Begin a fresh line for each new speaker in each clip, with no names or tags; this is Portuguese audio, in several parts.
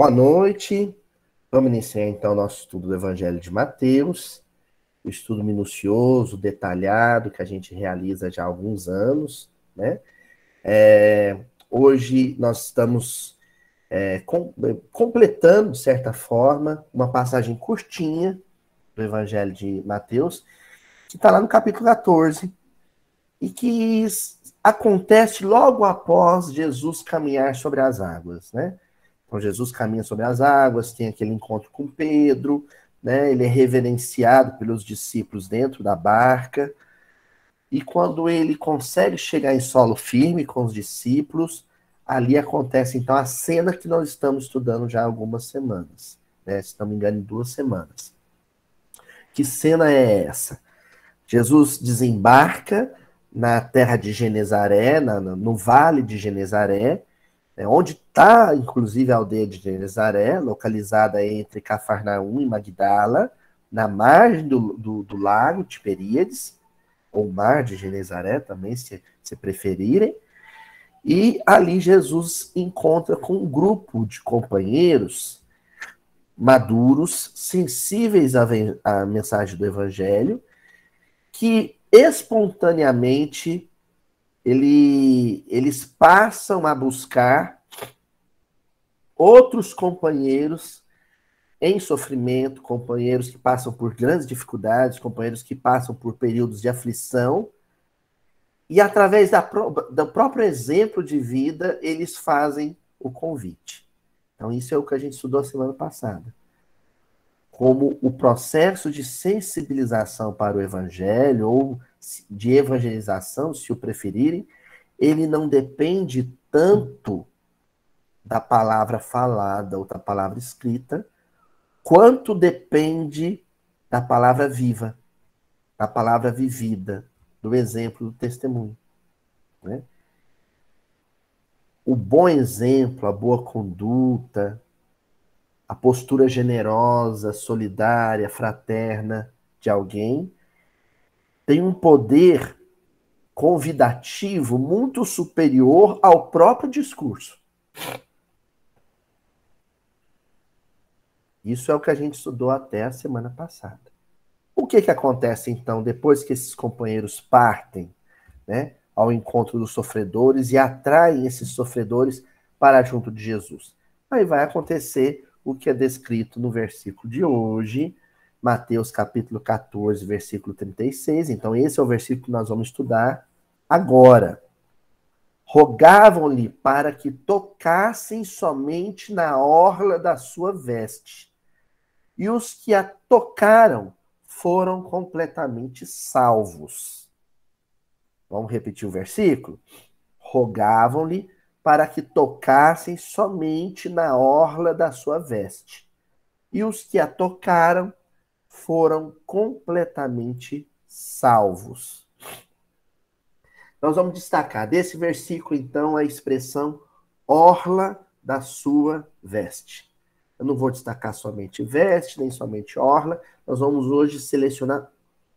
Boa noite. Vamos iniciar então o nosso estudo do Evangelho de Mateus, o estudo minucioso, detalhado, que a gente realiza já há alguns anos, né? Hoje nós estamos completando, de certa forma, uma passagem curtinha do Evangelho de Mateus, que está lá no capítulo 14, e que acontece logo após Jesus caminhar sobre as águas, né? Então, Jesus caminha sobre as águas, tem aquele encontro com Pedro, né? Ele é reverenciado pelos discípulos dentro da barca, e quando ele consegue chegar em solo firme com os discípulos, ali acontece, então, a cena que nós estamos estudando já há algumas semanas, né? Se não me engano, em 2 semanas. Que cena é essa? Jesus desembarca na terra de Genezaré, no vale de Genezaré, onde está, inclusive, a aldeia de Genezaré, localizada entre Cafarnaum e Magdala, na margem do lago Tiberíades, ou mar de Genezaré também, se preferirem. E ali Jesus encontra com um grupo de companheiros maduros, sensíveis à mensagem do Evangelho, que espontaneamente eles passam a buscar outros companheiros em sofrimento, companheiros que passam por grandes dificuldades, companheiros que passam por períodos de aflição, e através do próprio exemplo de vida, eles fazem o convite. Então, isso é o que a gente estudou a semana passada. Como o processo de sensibilização para o evangelho, ou de evangelização, se o preferirem, ele não depende tanto da palavra falada ou da palavra escrita, quanto depende da palavra viva, da palavra vivida, do exemplo, do testemunho, né? O bom exemplo, a boa conduta, a postura generosa, solidária, fraterna de alguém tem um poder convidativo muito superior ao próprio discurso. Isso é o que a gente estudou até a semana passada. O que acontece, então, depois que esses companheiros partem, né, ao encontro dos sofredores e atraem esses sofredores para junto de Jesus? Aí vai acontecer o que é descrito no versículo de hoje, Mateus capítulo 14, versículo 36. Então, esse é o versículo que nós vamos estudar agora. Rogavam-lhe para que tocassem somente na orla da sua veste. E os que a tocaram foram completamente salvos. Vamos repetir o versículo? Rogavam-lhe para que tocassem somente na orla da sua veste. E os que a tocaram foram completamente salvos. Nós vamos destacar desse versículo, então, a expressão orla da sua veste. Eu não vou destacar somente veste, nem somente orla. Nós vamos hoje selecionar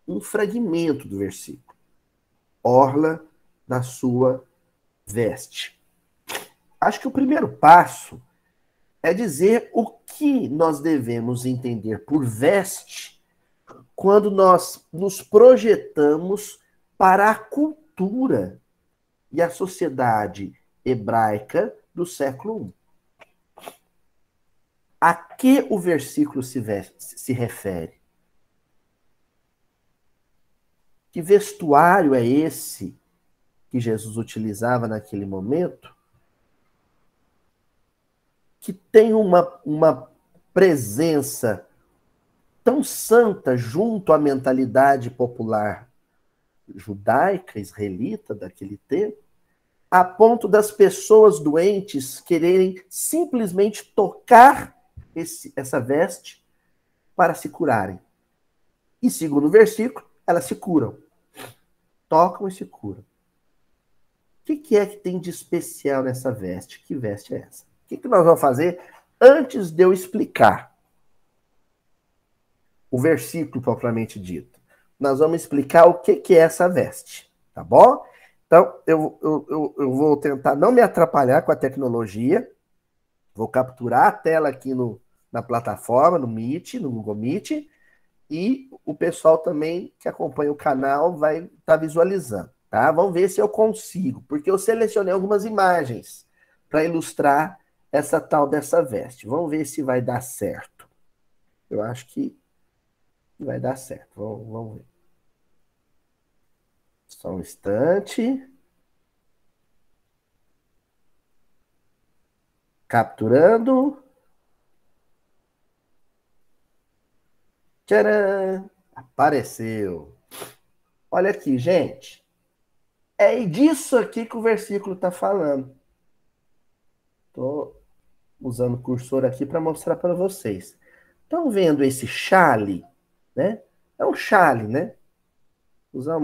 um fragmento do versículo. Orla da sua veste. Acho que o primeiro passo é dizer o que nós devemos entender por veste quando nós nos projetamos para a cultura e a sociedade hebraica do século I. A que o versículo se refere? Que vestuário é esse que Jesus utilizava naquele momento, que tem uma presença tão santa junto à mentalidade popular judaica, israelita daquele tempo, a ponto das pessoas doentes quererem simplesmente tocar essa veste para se curarem. E segundo o versículo, elas se curam. Tocam e se curam. O que é que tem de especial nessa veste? Que veste é essa? O que nós vamos fazer antes de eu explicar o versículo propriamente dito? Nós vamos explicar o que é essa veste, tá bom? Então, eu vou tentar não me atrapalhar com a tecnologia Vou capturar a tela aqui na plataforma, no Meet, no Google Meet, e o pessoal também que acompanha o canal vai estar visualizando, tá? Vamos ver se eu consigo, porque eu selecionei algumas imagens para ilustrar essa tal dessa veste. Vamos ver se vai dar certo. Eu acho que vai dar certo. Vamos ver. Só um instante. Capturando. Tcharam! Apareceu. Olha aqui, gente. É disso aqui que o versículo está falando. Estou usando o cursor aqui para mostrar para vocês. Estão vendo esse chale? Né? É um chale, né? Usar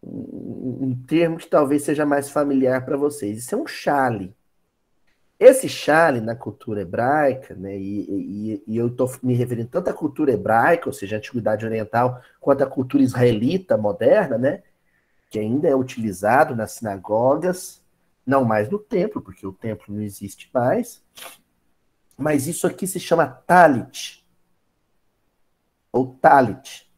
um termo que talvez seja mais familiar para vocês. Isso é um chale. Esse chale na cultura hebraica, né, e eu estou me referindo tanto à cultura hebraica, ou seja, a antiguidade oriental, quanto à cultura israelita moderna, né, que ainda é utilizado nas sinagogas, não mais no templo, porque o templo não existe mais, mas isso aqui se chama talit, ou talit.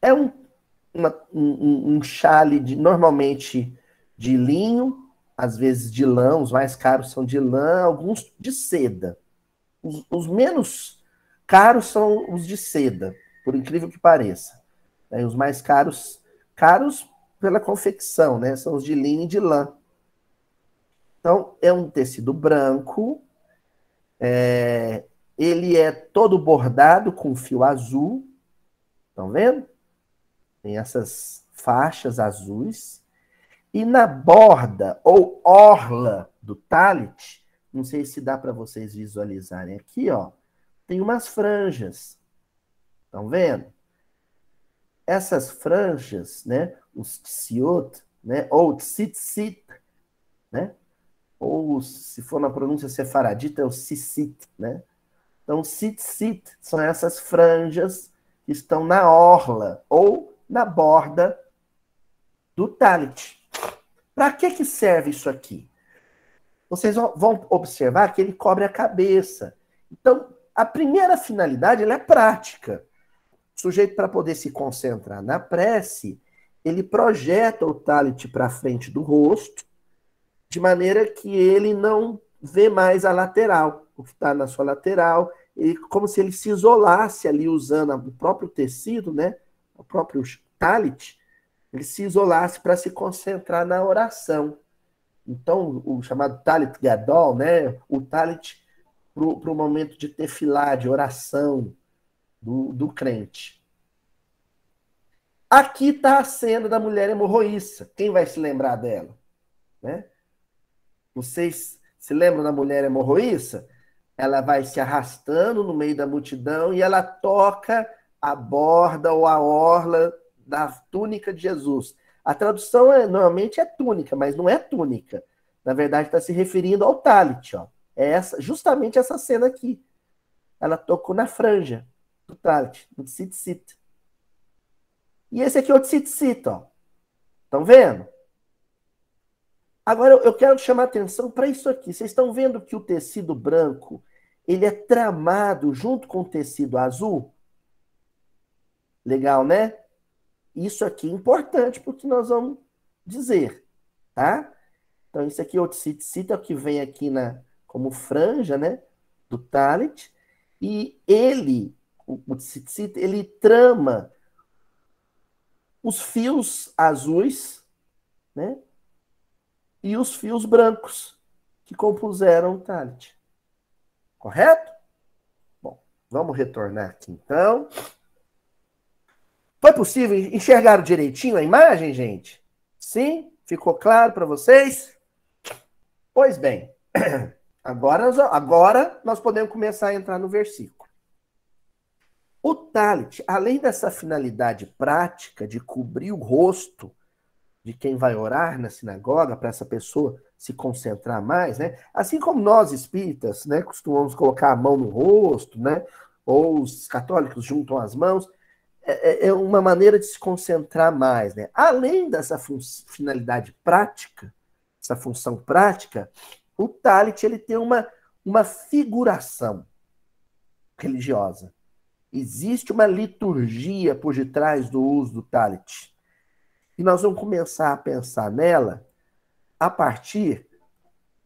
É um chale normalmente de linho, às vezes de lã, os mais caros são de lã, alguns de seda. Os menos caros são os de seda, por incrível que pareça. Os mais caros pela confecção, né? São os de linho e de lã. Então, é um tecido branco, ele é todo bordado com fio azul, estão vendo? Tem essas faixas azuis. E na borda ou orla do talit, não sei se dá para vocês visualizarem aqui, ó, tem umas franjas. Estão vendo? Essas franjas, né, os tsiot, né, ou tzitzit, né, ou se for na pronúncia sefaradita, é o sissit, né? Então, tzitzit são essas franjas que estão na orla ou na borda do talit. Para que serve isso aqui? Vocês vão observar que ele cobre a cabeça. Então, a primeira finalidade ela é prática. O sujeito, para poder se concentrar na prece, ele projeta o talit para frente do rosto, de maneira que ele não vê mais a lateral, o que está na sua lateral, como se ele se isolasse ali usando o próprio tecido, né? O próprio talit, ele se isolasse para se concentrar na oração. Então, o chamado Talit Gadol, né? O Talit para o momento de tefilá, de oração do crente. Aqui está a cena da mulher hemorroíça. Quem vai se lembrar dela? Né? Vocês se lembram da mulher hemorroíça? Ela vai se arrastando no meio da multidão e ela toca a borda ou a orla da túnica de Jesus. A tradução normalmente é túnica, mas não é túnica. Na verdade, está se referindo ao talit. Ó. É justamente essa cena aqui. Ela tocou na franja do talit, do tzitzit. E esse aqui é o tzitzit, ó. Estão vendo? Agora, eu quero chamar a atenção para isso aqui. Vocês estão vendo que o tecido branco, ele é tramado junto com o tecido azul? Legal, né? Isso aqui é importante porque nós vamos dizer, tá? Então, isso aqui é o tzitzit, é o que vem aqui como franja, né? Do talit. E o tzitzit, ele trama os fios azuis, né? E os fios brancos que compuseram o talit. Correto? Bom, vamos retornar aqui então. Foi possível enxergar direitinho a imagem, gente? Sim? Ficou claro para vocês? Pois bem, agora nós podemos começar a entrar no versículo. O talit, além dessa finalidade prática de cobrir o rosto de quem vai orar na sinagoga, para essa pessoa se concentrar mais, né? Assim como nós espíritas, né, costumamos colocar a mão no rosto, né? Ou os católicos juntam as mãos, é uma maneira de se concentrar mais, né? Além dessa finalidade prática, essa função prática, o talit ele tem uma figuração religiosa. Existe uma liturgia por detrás do uso do talit. E nós vamos começar a pensar nela a partir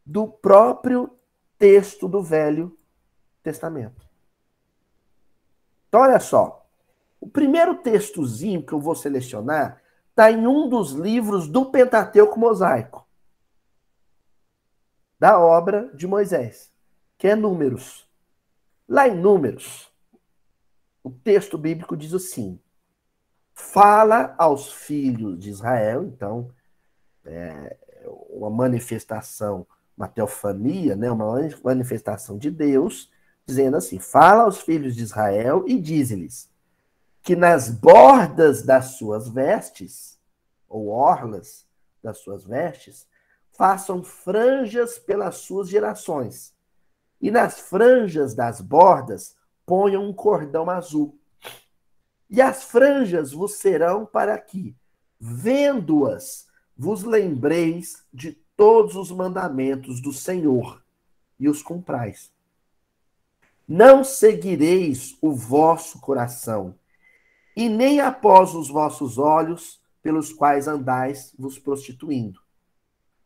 do próprio texto do Velho Testamento. Então, olha só. O primeiro textozinho que eu vou selecionar está em um dos livros do Pentateuco Mosaico, da obra de Moisés, que é Números. Lá em Números, o texto bíblico diz assim: fala aos filhos de Israel, então, uma manifestação, uma teofania, né, uma manifestação de Deus, dizendo assim: fala aos filhos de Israel e diz-lhes que nas bordas das suas vestes, ou orlas das suas vestes, façam franjas pelas suas gerações, e nas franjas das bordas ponham um cordão azul. E as franjas vos serão para que, vendo-as, vos lembreis de todos os mandamentos do Senhor e os cumprais. Não seguireis o vosso coração, e nem após os vossos olhos, pelos quais andais vos prostituindo,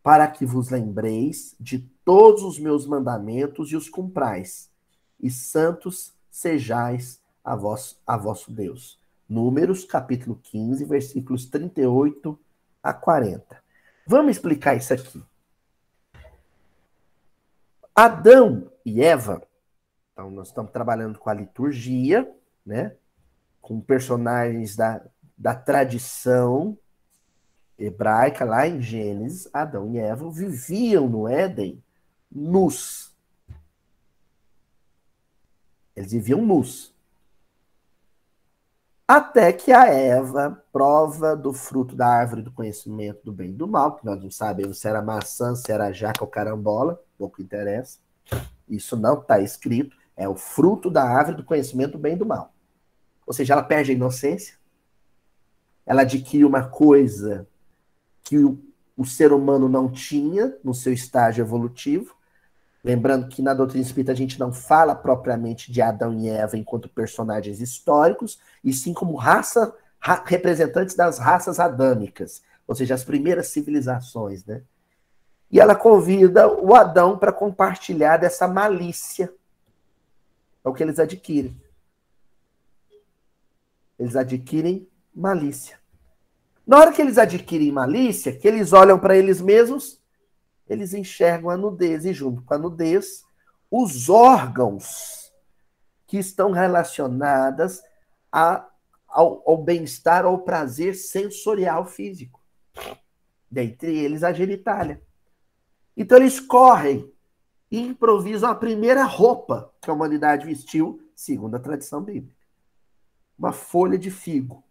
para que vos lembreis de todos os meus mandamentos e os cumprais, e santos sejais a vosso Deus. Números, capítulo 15, versículos 38 a 40. Vamos explicar isso aqui. Adão e Eva, então nós estamos trabalhando com a liturgia, né? Com personagens da tradição hebraica, lá em Gênesis, Adão e Eva viviam no Éden nus. Eles viviam nus. Até que a Eva prova do fruto da árvore do conhecimento do bem e do mal, que nós não sabemos se era maçã, se era jaca ou carambola, pouco interessa. Isso não está escrito. É o fruto da árvore do conhecimento do bem e do mal. Ou seja, ela perde a inocência, ela adquire uma coisa que o ser humano não tinha no seu estágio evolutivo. Lembrando que na doutrina espírita a gente não fala propriamente de Adão e Eva enquanto personagens históricos, e sim como representantes das raças adâmicas, ou seja, as primeiras civilizações, né? E ela convida o Adão para compartilhar dessa malícia. É o que eles adquirem. Eles adquirem malícia. Na hora que eles adquirem malícia, que eles olham para eles mesmos, eles enxergam a nudez. E junto com a nudez, os órgãos que estão relacionados ao bem-estar, ao prazer sensorial físico. Dentre eles, a genitália. Então eles correm e improvisam a primeira roupa que a humanidade vestiu, segundo a tradição bíblica. Uma folha de figo.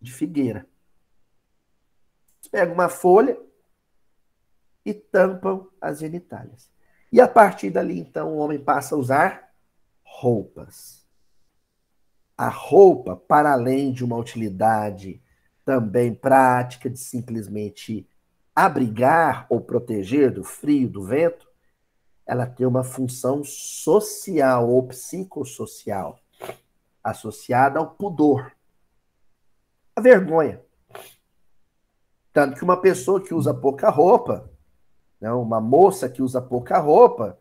De figueira. Eles pegam uma folha e tampam as genitálias. E a partir dali, então, o homem passa a usar roupas. A roupa, para além de uma utilidade também prática de simplesmente abrigar ou proteger do frio, do vento, ela tem uma função social ou psicossocial, associada ao pudor, a vergonha. Tanto que uma pessoa que usa pouca roupa, né, uma moça que usa pouca roupa,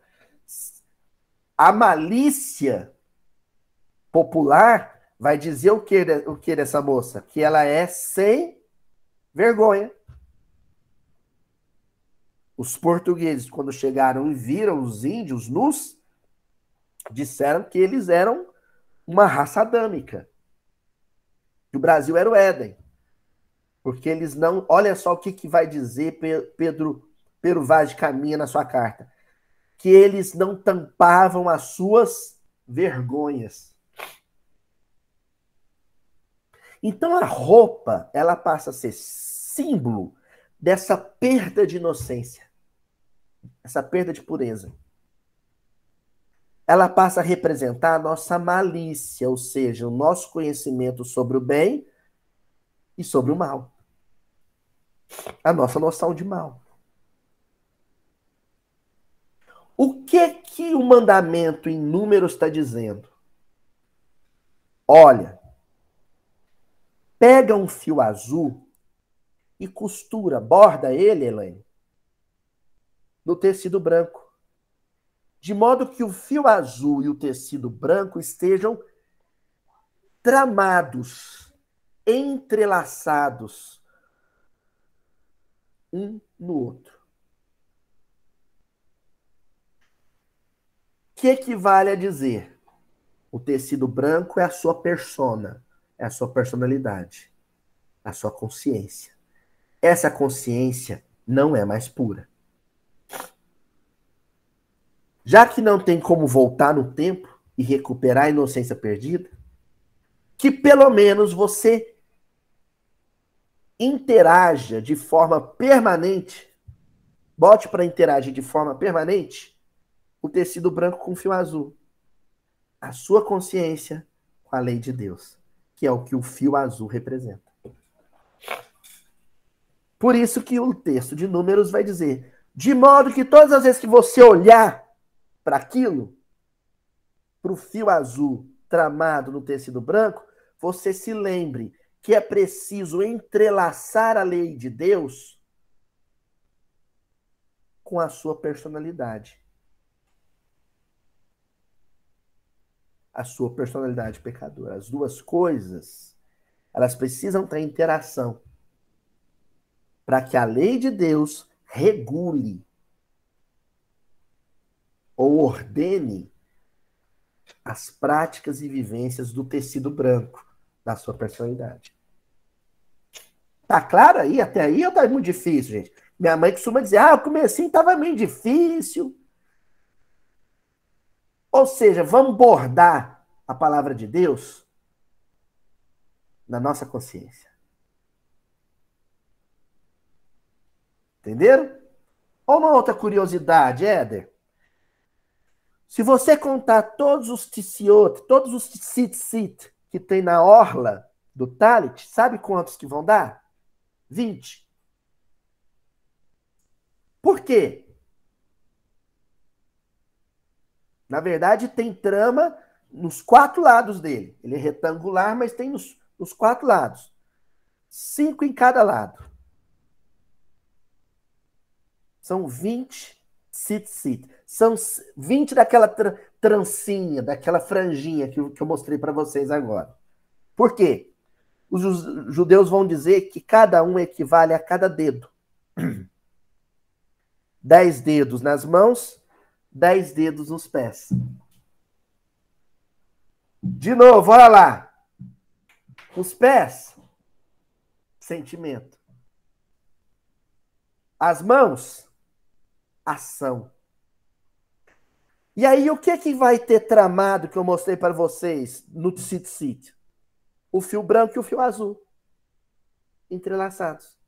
a malícia popular vai dizer o que dessa moça? Que ela é sem vergonha. Os portugueses, quando chegaram e viram os índios nus, disseram que eles eram uma raça adâmica. Que o Brasil era o Éden. Porque eles não... Olha só o que vai dizer Pedro Vaz de Caminha na sua carta. Que eles não tampavam as suas vergonhas. Então a roupa, ela passa a ser símbolo dessa perda de inocência. Essa perda de pureza. Ela passa a representar a nossa malícia, ou seja, o nosso conhecimento sobre o bem e sobre o mal. A nossa noção de mal. O um mandamento em Números está dizendo: olha, pega um fio azul e costura, borda ele, Elaine, no tecido branco. De modo que o fio azul e o tecido branco estejam tramados, entrelaçados um no outro. O que equivale a dizer? O tecido branco é a sua persona, é a sua personalidade, a sua consciência. Essa consciência não é mais pura. Já que não tem como voltar no tempo e recuperar a inocência perdida, que pelo menos você interaja de forma permanente, bote para interagir de forma permanente o tecido branco com o fio azul. A sua consciência com a lei de Deus, que é o que o fio azul representa. Por isso que o texto de Números vai dizer: de modo que todas as vezes que você olhar para aquilo, para o fio azul tramado no tecido branco, você se lembre que é preciso entrelaçar a lei de Deus com a sua personalidade. A sua personalidade pecadora. As duas coisas, elas precisam ter interação para que a lei de Deus regule ou ordene as práticas e vivências do tecido branco da sua personalidade. Tá claro aí? Até aí ou tá muito difícil, gente? Minha mãe costuma dizer: o comecinho tava meio difícil. Ou seja, vamos bordar a palavra de Deus na nossa consciência. Entenderam? Ou uma outra curiosidade, Éder. Se você contar todos os tzitzit, todos os tzitzit que tem na orla do talit, sabe quantos que vão dar? 20. Por quê? Na verdade, tem trama nos 4 lados dele. Ele é retangular, mas tem nos 4 lados. 5 em cada lado. São 20 tzitzit. São 20 daquela trancinha, daquela franjinha que eu mostrei para vocês agora. Por quê? Os judeus vão dizer que cada um equivale a cada dedo. 10 dedos nas mãos, 10 dedos nos pés. De novo, olha lá. Os pés, sentimento. As mãos, ação. E aí, o que vai ter tramado que eu mostrei para vocês no tzitzit? O fio branco e o fio azul. Entrelaçados.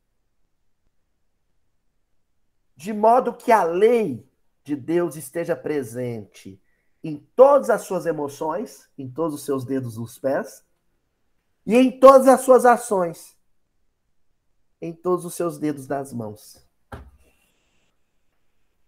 De modo que a lei de Deus esteja presente em todas as suas emoções, em todos os seus dedos dos pés, e em todas as suas ações, em todos os seus dedos das mãos.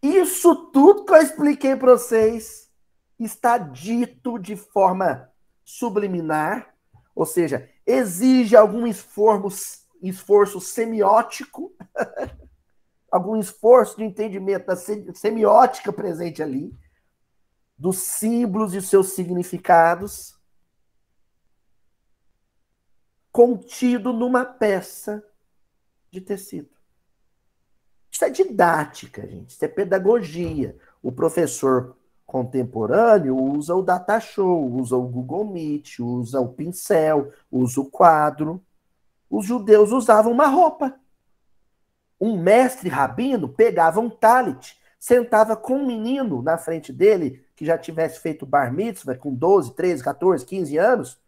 Isso tudo que eu expliquei para vocês está dito de forma subliminar, ou seja, exige algum esforço semiótico, algum esforço de entendimento da semiótica presente ali, dos símbolos e seus significados, contido numa peça de tecido. Isso é didática, gente. Isso é pedagogia. O professor contemporâneo usa o datashow, usa o Google Meet, usa o pincel, usa o quadro. Os judeus usavam uma roupa. Um mestre rabino pegava um talit, sentava com um menino na frente dele, que já tivesse feito bar mitzvah, com 12, 13, 14, 15 anos,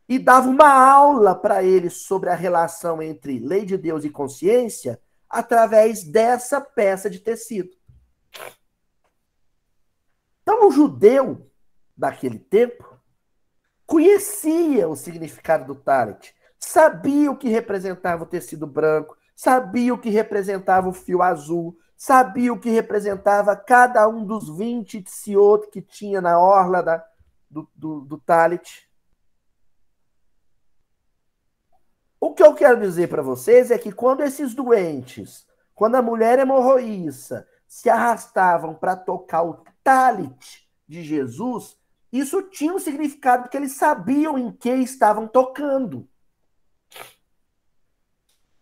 e dava uma aula para ele sobre a relação entre lei de Deus e consciência, através dessa peça de tecido. Então, o judeu daquele tempo conhecia o significado do talit, sabia o que representava o tecido branco, sabia o que representava o fio azul, sabia o que representava cada um dos 20 tziot que tinha na orla do talit. O que eu quero dizer para vocês é que quando esses doentes, quando a mulher hemorroíça se arrastavam para tocar o talit de Jesus, isso tinha um significado porque eles sabiam em que estavam tocando.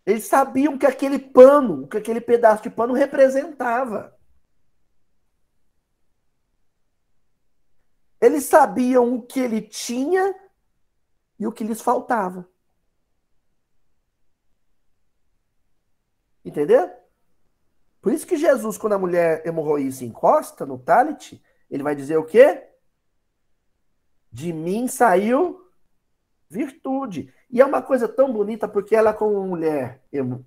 Eles sabiam que aquele pano, que aquele pedaço de pano representava. Eles sabiam o que ele tinha e o que lhes faltava. Entendeu? Por isso que Jesus, quando a mulher hemorroíça encosta no talit, ele vai dizer o quê? De mim saiu virtude. E é uma coisa tão bonita, porque ela, como mulher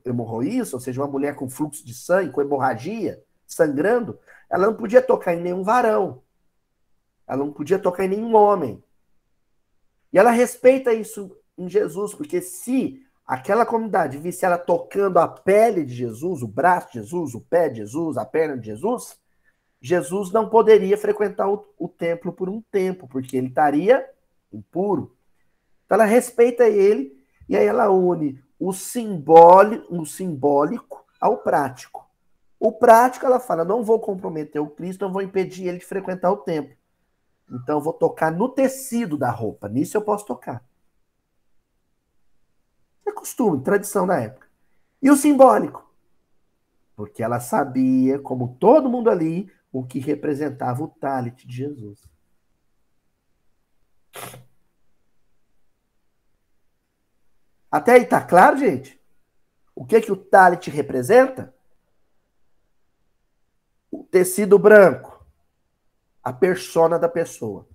hemorroíça, ou seja, uma mulher com fluxo de sangue, com hemorragia, sangrando, ela não podia tocar em nenhum varão. Ela não podia tocar em nenhum homem. E ela respeita isso em Jesus, porque se aquela comunidade visse ela tocando a pele de Jesus, o braço de Jesus, o pé de Jesus, a perna de Jesus, Jesus não poderia frequentar o templo por um tempo, porque ele estaria impuro. Então ela respeita ele, e aí ela une o simbólico ao prático. O prático, ela fala, não vou comprometer o Cristo, não vou impedir ele de frequentar o templo. Então eu vou tocar no tecido da roupa, nisso eu posso tocar. É costume, tradição da época. E o simbólico? Porque ela sabia, como todo mundo ali, o que representava o talit de Jesus. Até aí tá claro, gente? O que o talit representa? O tecido branco, a persona da pessoa,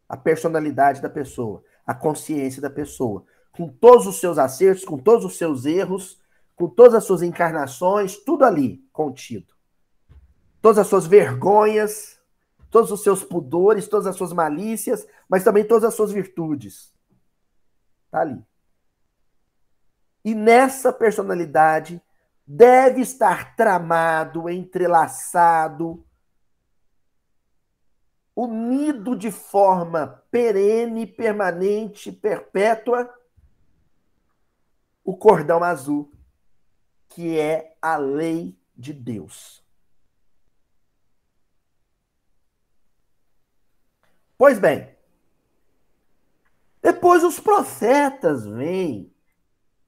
a personalidade da pessoa, a consciência da pessoa, com todos os seus acertos, com todos os seus erros, com todas as suas encarnações, tudo ali contido. Todas as suas vergonhas, todos os seus pudores, todas as suas malícias, mas também todas as suas virtudes. Tá ali. E nessa personalidade deve estar tramado, entrelaçado, unido de forma perene, permanente, perpétua, o cordão azul, que é a lei de Deus. Pois bem, depois os profetas vêm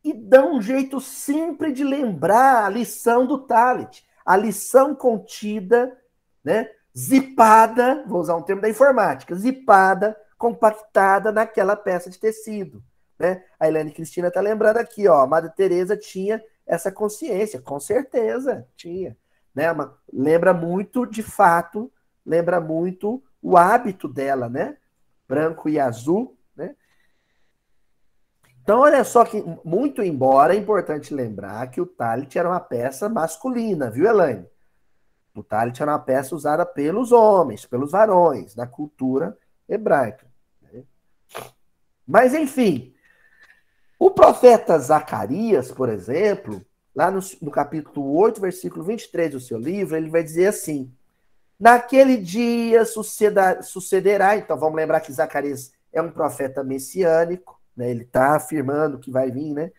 e dão um jeito simples de lembrar a lição do talit, a lição contida, né, zipada, vou usar um termo da informática, zipada, compactada naquela peça de tecido. Né? A Helene Cristina está lembrando aqui, ó, a Madre Teresa tinha essa consciência, com certeza tinha. Né? Lembra muito, de fato, lembra muito o hábito dela, né? Branco e azul, né? Então, olha só que, muito embora, é importante lembrar que o talit era uma peça masculina, viu, Elaine? O talit era uma peça usada pelos homens, pelos varões, na cultura hebraica. Mas, enfim, o profeta Zacarias, por exemplo, lá no capítulo 8, versículo 23 do seu livro, ele vai dizer assim, naquele dia sucederá, então vamos lembrar que Zacarias é um profeta messiânico, né? Ele está afirmando que vai vir, né?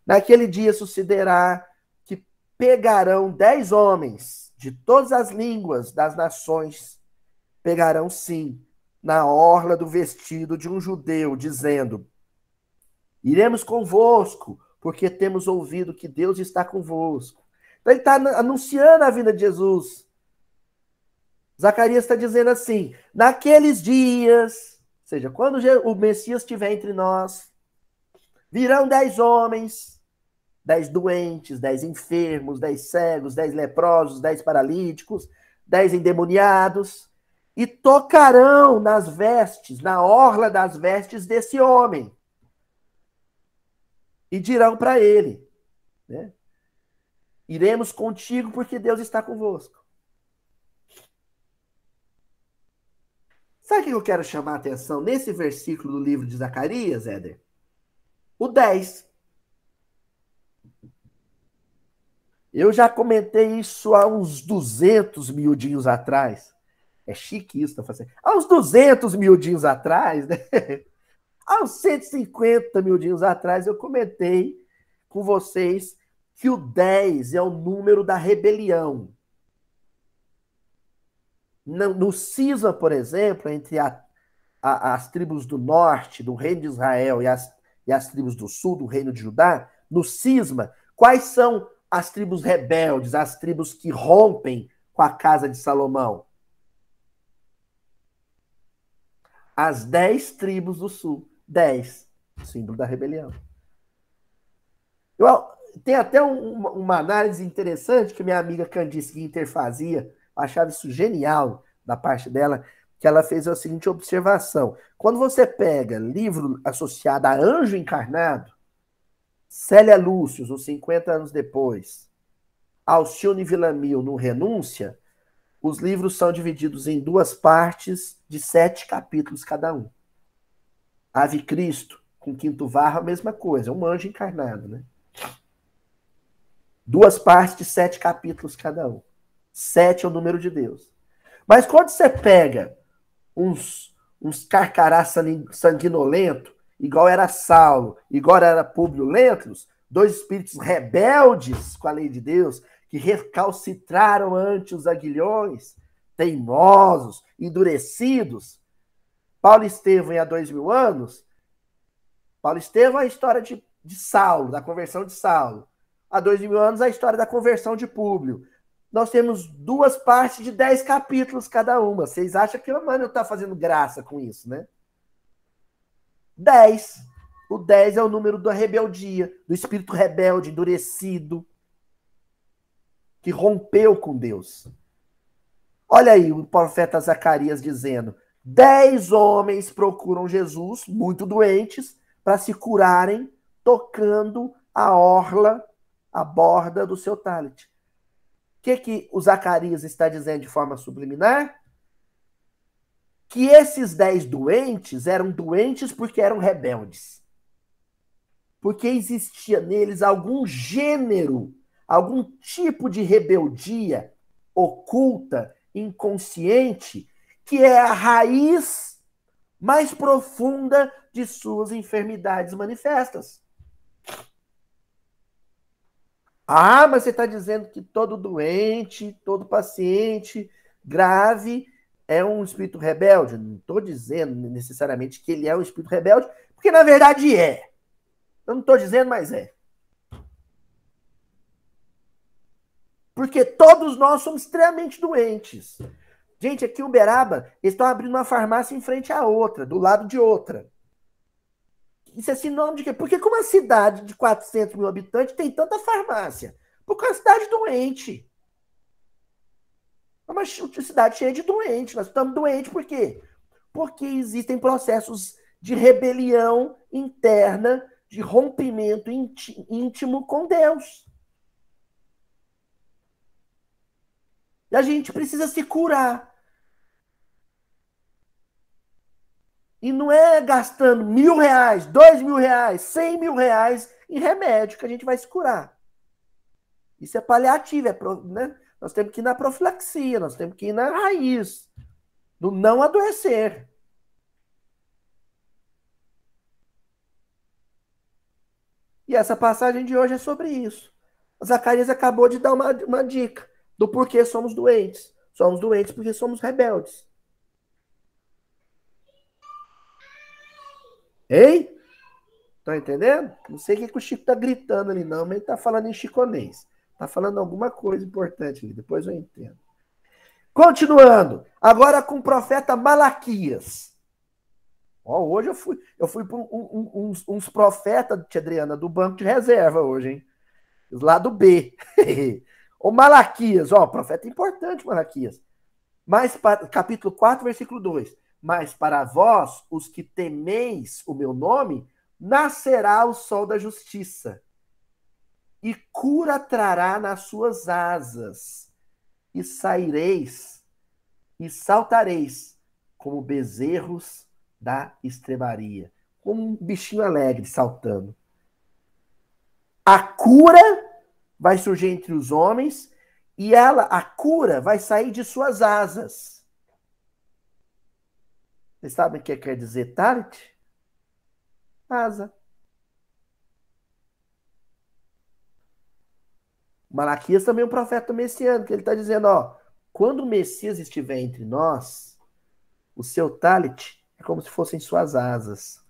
Naquele dia sucederá que pegarão 10 homens de todas as línguas das nações, pegarão sim, na orla do vestido de um judeu, dizendo, iremos convosco, porque temos ouvido que Deus está convosco. Então ele está anunciando a vinda de Jesus. Zacarias está dizendo assim, naqueles dias, ou seja, quando o Messias estiver entre nós, virão 10 homens, 10 doentes, 10 enfermos, 10 cegos, 10 leprosos, 10 paralíticos, 10 endemoniados, e tocarão nas vestes, na orla das vestes desse homem. E dirão para ele, né? Iremos contigo porque Deus está convosco. Sabe o que eu quero chamar a atenção nesse versículo do livro de Zacarias, Éder? O 10. Eu já comentei isso há uns 200 miudinhos atrás. É chique isso, tá fazendo? Há uns 200 miudinhos atrás, né? Há uns 150 miudinhos atrás, eu comentei com vocês que o 10 é o número da rebelião. No cisma, por exemplo, entre as tribos do norte, do reino de Israel, e as tribos do sul, do reino de Judá, no cisma, quais são as tribos rebeldes, as tribos que rompem com a casa de Salomão? As 10 tribos do sul. 10, símbolo da rebelião. Tem até uma análise interessante que minha amiga Candice Guinter fazia, eu achava isso genial da parte dela, que ela fez a seguinte observação. Quando você pega livro associado a anjo encarnado, Célia Lúcius, uns 50 anos depois, Alcione Villamil, no Renúncia, os livros são divididos em duas partes de 7 capítulos cada um. Ave Cristo, com Quinto Varro, a mesma coisa, é um anjo encarnado, né? Duas partes de 7 capítulos cada um. 7 é o número de Deus. Mas quando você pega uns carcará sanguinolento, igual era Saulo, igual era Públio Lentulus, dois espíritos rebeldes com a lei de Deus, que recalcitraram ante os aguilhões, teimosos, endurecidos. Paulo Estevão, há 2000 anos, Paulo Estevão é a história de Saulo, da conversão de Saulo. Há 2000 anos, a história da conversão de Públio. Nós temos duas partes de 10 capítulos cada uma. Vocês acham que o Emmanuel está fazendo graça com isso, né? 10. O 10 é o número da rebeldia, do espírito rebelde, endurecido, que rompeu com Deus. Olha aí o profeta Zacarias dizendo: 10 homens procuram Jesus, muito doentes, para se curarem, tocando a orla, a borda do seu talit. O que o Zacarias está dizendo de forma subliminar? Que esses 10 doentes eram doentes porque eram rebeldes. Porque existia neles algum gênero, algum tipo de rebeldia oculta, inconsciente, que é a raiz mais profunda de suas enfermidades manifestas. Ah, mas você está dizendo que todo doente, todo paciente grave é um espírito rebelde? Não estou dizendo necessariamente que ele é um espírito rebelde, porque na verdade é. Eu não estou dizendo, mas é. Porque todos nós somos extremamente doentes. Gente, aqui em Uberaba, eles estão abrindo uma farmácia em frente à outra, do lado de outra. Isso é sinônimo de quê? Porque como uma cidade de 400 mil habitantes tem tanta farmácia? Porque é uma cidade doente. É uma cidade cheia de doentes. Nós estamos doentes por quê? Porque existem processos de rebelião interna, de rompimento íntimo com Deus. E a gente precisa se curar. E não é gastando R$1.000, R$2.000, R$100.000 em remédio que a gente vai se curar. Isso é paliativo, né? Nós temos que ir na profilaxia, nós temos que ir na raiz, do não adoecer. E essa passagem de hoje é sobre isso. Zacarias acabou de dar uma dica do porquê somos doentes. Somos doentes porque somos rebeldes. Ei? Tá entendendo? Não sei o que o Chico tá gritando ali, não, mas ele tá falando em chiconês. Tá falando alguma coisa importante ali, depois eu entendo. Continuando, agora com o profeta Malaquias. Ó, hoje eu fui para uns profetas, tia Adriana, do banco de reserva hoje, hein? Lá do B. O Malaquias, ó, profeta importante, Malaquias. Capítulo 4, versículo 2. Mas para vós, os que temeis o meu nome, nascerá o sol da justiça, e cura trará nas suas asas, e saireis, e saltareis, como bezerros da estrebaria, como um bichinho alegre saltando. A cura vai surgir entre os homens e ela, a cura, vai sair de suas asas. Vocês sabem o que quer dizer talit? Asa. Malaquias também é um profeta messiânico. Ele está dizendo, ó, quando o Messias estiver entre nós, o seu talit é como se fossem suas asas.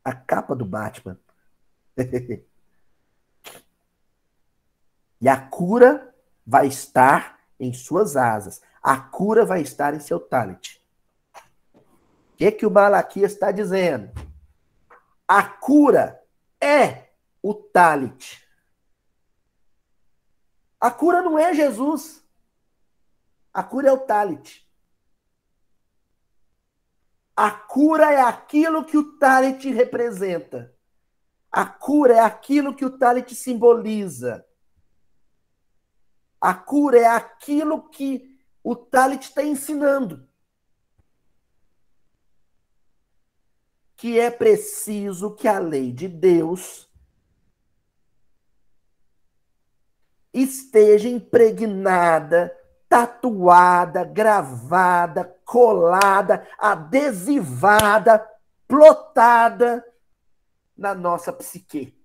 A capa do Batman. E a cura vai estar em suas asas. A cura vai estar em seu talit. O que o Malaquias está dizendo? A cura é o talit. A cura não é Jesus. A cura é o talit. A cura é aquilo que o talit representa. A cura é aquilo que o talit simboliza. A cura é aquilo que o talit está ensinando. Que é preciso que a lei de Deus esteja impregnada, tatuada, gravada, colada, adesivada, plotada na nossa psique,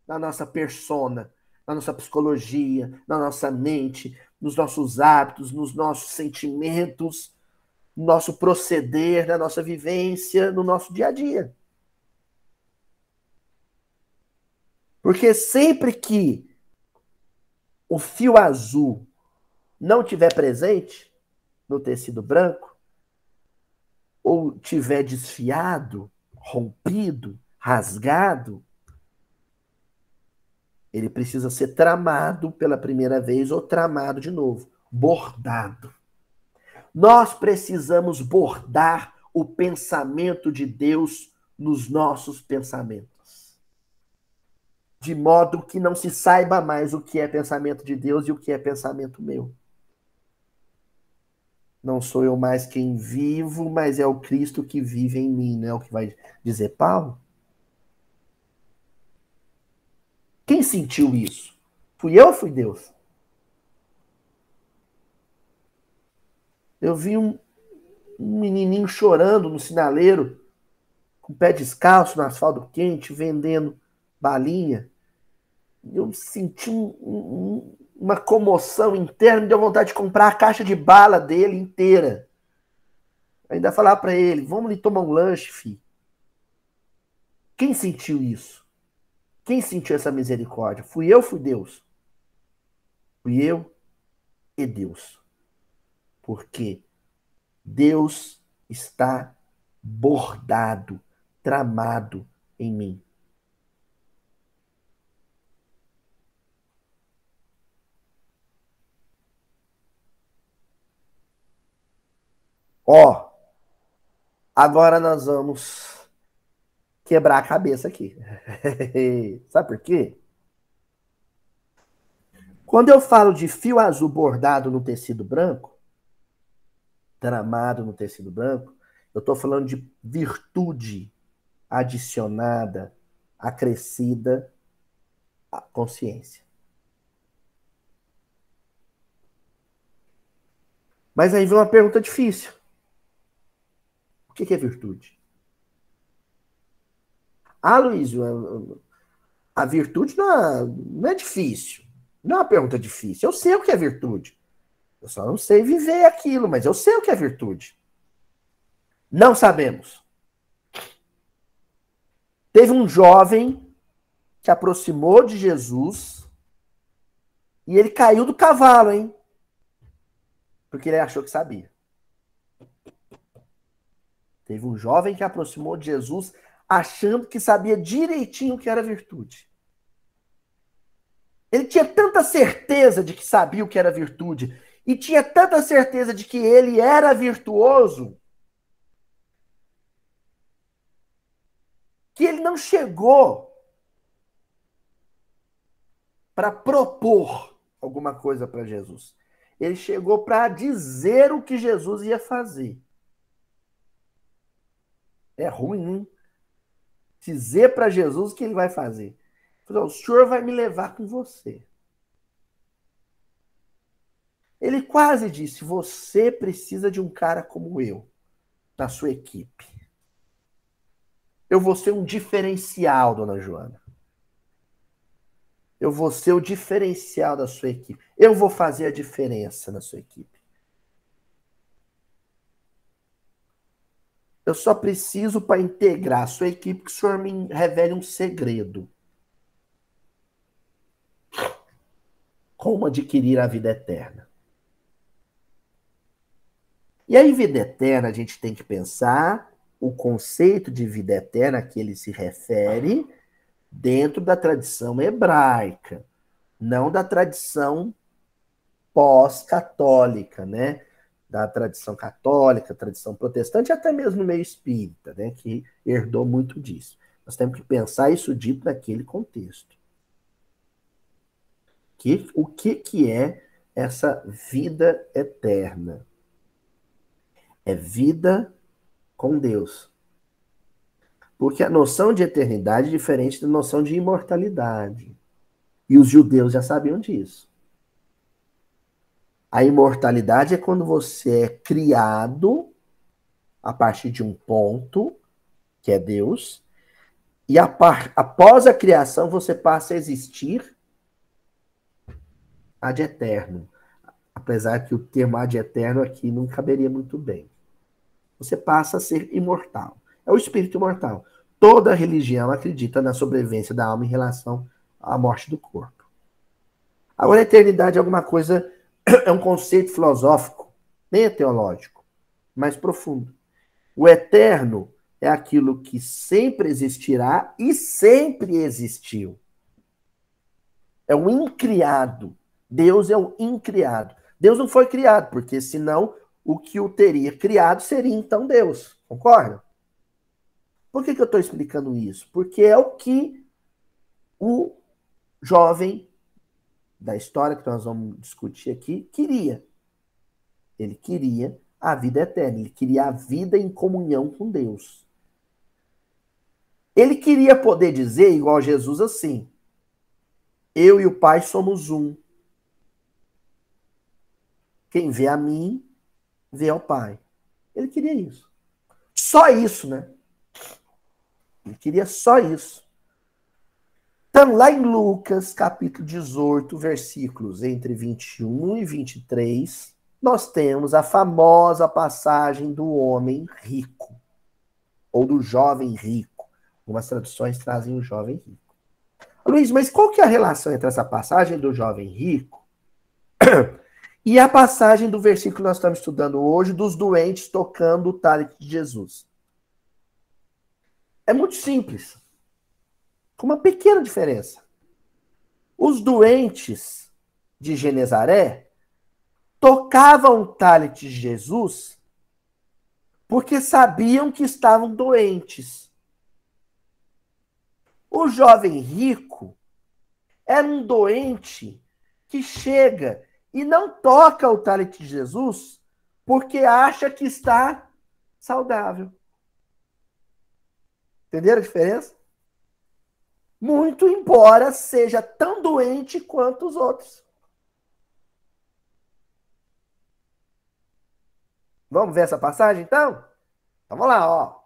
na nossa persona, na nossa psicologia, na nossa mente, nos nossos hábitos, nos nossos sentimentos, no nosso proceder, na nossa vivência, no nosso dia a dia. Porque sempre que o fio azul não tiver presente no tecido branco, ou tiver desfiado, rompido, rasgado, ele precisa ser tramado pela primeira vez ou tramado de novo, bordado. Nós precisamos bordar o pensamento de Deus nos nossos pensamentos. De modo que não se saiba mais o que é pensamento de Deus e o que é pensamento meu. Não sou eu mais quem vivo, mas é o Cristo que vive em mim, não é o que vai dizer Paulo? Quem sentiu isso? Fui eu ou fui Deus? Eu vi um menininho chorando no sinaleiro, com o pé descalço no asfalto quente, vendendo balinha. Eu senti uma comoção interna, me deu vontade de comprar a caixa de bala dele inteira. Ainda falar para ele, vamos ali tomar um lanche, filho. Quem sentiu isso? Quem sentiu essa misericórdia? Fui eu, fui Deus? Fui eu e Deus. Porque Deus está bordado, tramado em mim. Ó, agora nós vamos quebrar a cabeça aqui. Sabe por quê? Quando eu falo de fio azul bordado no tecido branco, tramado no tecido branco, eu estou falando de virtude adicionada, acrescida à consciência. Mas aí vem uma pergunta difícil. O que é virtude? Ah, Luiz, a virtude não é difícil. Não é uma pergunta difícil. Eu sei o que é virtude. Eu só não sei viver aquilo, mas eu sei o que é virtude. Não sabemos. Teve um jovem que aproximou de Jesus e ele caiu do cavalo, hein? Porque ele achou que sabia. Teve um jovem que aproximou de Jesus achando que sabia direitinho o que era virtude. Ele tinha tanta certeza de que sabia o que era virtude e tinha tanta certeza de que ele era virtuoso que ele não chegou para propor alguma coisa para Jesus. Ele chegou para dizer o que Jesus ia fazer. É ruim, hein? Dizer para Jesus o que ele vai fazer. Falou, o senhor vai me levar com você. Ele quase disse, você precisa de um cara como eu na sua equipe. Eu vou ser um diferencial, dona Joana. Eu vou ser o diferencial da sua equipe. Eu vou fazer a diferença na sua equipe. Eu só preciso, para integrar a sua equipe, que o senhor me revele um segredo. Como adquirir a vida eterna. E aí, vida eterna, a gente tem que pensar o conceito de vida eterna a que ele se refere dentro da tradição hebraica, não da tradição pós-católica, né? Da tradição católica, tradição protestante, até mesmo no meio espírita, né? Que herdou muito disso. Nós temos que pensar isso dito naquele contexto. O que é essa vida eterna? É vida com Deus. Porque a noção de eternidade é diferente da noção de imortalidade. E os judeus já sabiam disso. A imortalidade é quando você é criado a partir de um ponto, que é Deus, e após a criação você passa a existir ad eterno. Apesar que o termo ad eterno aqui não caberia muito bem. Você passa a ser imortal. É o espírito imortal. Toda religião acredita na sobrevivência da alma em relação à morte do corpo. Agora, a eternidade é alguma coisa, é um conceito filosófico, nem é teológico, mais profundo. O eterno é aquilo que sempre existirá e sempre existiu. É o incriado. Deus é o incriado. Deus não foi criado, porque senão o que o teria criado seria então Deus. Concorda? Por que eu estou explicando isso? Porque é o que o jovem da história que nós vamos discutir aqui queria. Ele queria a vida eterna, ele queria a vida em comunhão com Deus. Ele queria poder dizer, igual Jesus, assim: eu e o Pai somos um. Quem vê a mim, vê ao Pai. Ele queria isso. Só isso, né? Ele queria só isso. Então, lá em Lucas, capítulo 18, versículos entre 21 e 23, nós temos a famosa passagem do homem rico, ou do jovem rico. Algumas traduções trazem o jovem rico. Luiz, mas qual que é a relação entre essa passagem do jovem rico e a passagem do versículo que nós estamos estudando hoje, dos doentes tocando o cálice de Jesus? É muito simples, com uma pequena diferença. Os doentes de Genezaré tocavam o cálice de Jesus porque sabiam que estavam doentes. O jovem rico era um doente que chega e não toca o cálice de Jesus porque acha que está saudável. Entenderam a diferença? Muito embora seja tão doente quanto os outros. Vamos ver essa passagem, então? Vamos lá, ó.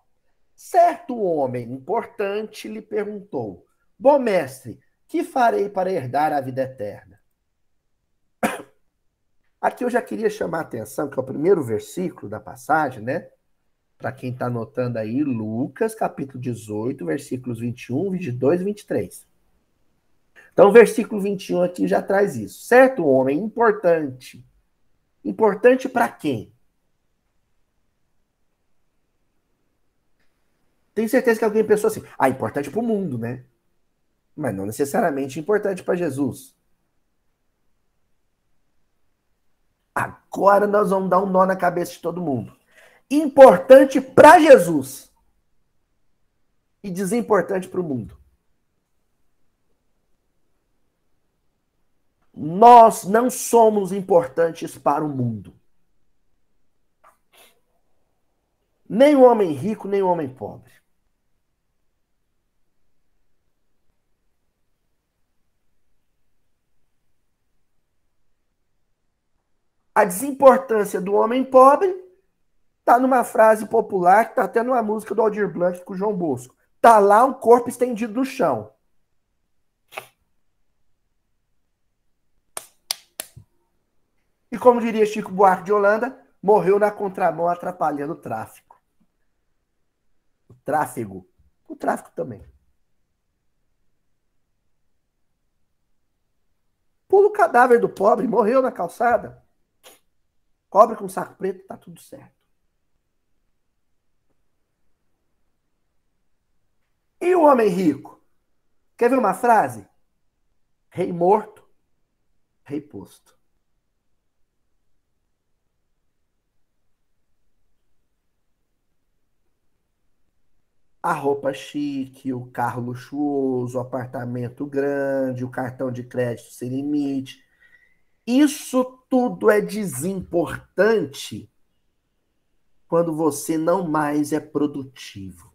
Certo homem importante lhe perguntou: bom mestre, que farei para herdar a vida eterna? Aqui eu já queria chamar a atenção, que é o primeiro versículo da passagem, né? Para quem está anotando aí, Lucas, capítulo 18, versículos 21, 22 e 23. Então, o versículo 21 aqui já traz isso. Certo homem importante. Importante para quem? Tenho certeza que alguém pensou assim: ah, importante para o mundo, né? Mas não necessariamente importante para Jesus. Agora nós vamos dar um nó na cabeça de todo mundo. Importante para Jesus e desimportante para o mundo. Nós não somos importantes para o mundo. Nem o homem rico, nem o homem pobre. A desimportância do homem pobre está numa frase popular que está até numa música do Aldir Blanc com o João Bosco. Está lá um corpo estendido no chão. E como diria Chico Buarque de Holanda, morreu na contramão atrapalhando o tráfico. O tráfego. O tráfico também. Pula o cadáver do pobre, morreu na calçada. Cobre com saco preto, tá tudo certo. E o homem rico? Quer ver uma frase? Rei morto, rei posto. A roupa chique, o carro luxuoso, o apartamento grande, o cartão de crédito sem limite. Isso tudo é desimportante quando você não mais é produtivo.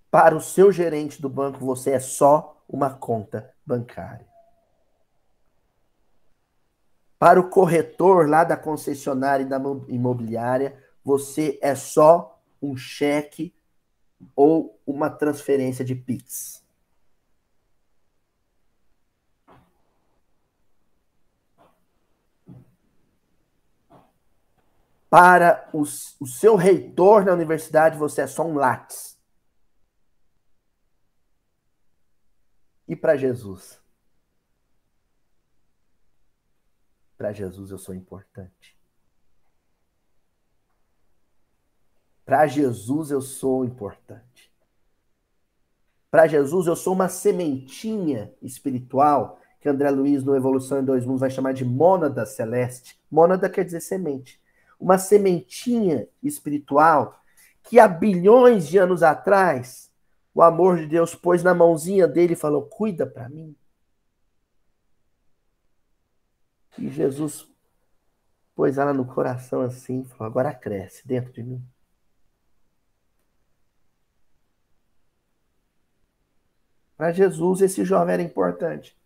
Para o seu gerente do banco, você é só uma conta bancária. Para o corretor lá da concessionária e da imobiliária, você é só um cheque ou uma transferência de Pix. Para o seu reitor na universidade, você é só um lápis. E para Jesus? Para Jesus eu sou importante. Para Jesus eu sou importante. Para Jesus eu sou uma sementinha espiritual que André Luiz no Evolução em Dois Mundos vai chamar de mônada celeste. Mônada quer dizer semente. Uma sementinha espiritual que há bilhões de anos atrás o amor de Deus pôs na mãozinha dele e falou, cuida para mim. E Jesus pôs ela no coração assim, falou, agora cresce dentro de mim. Para Jesus, esse jovem era importante.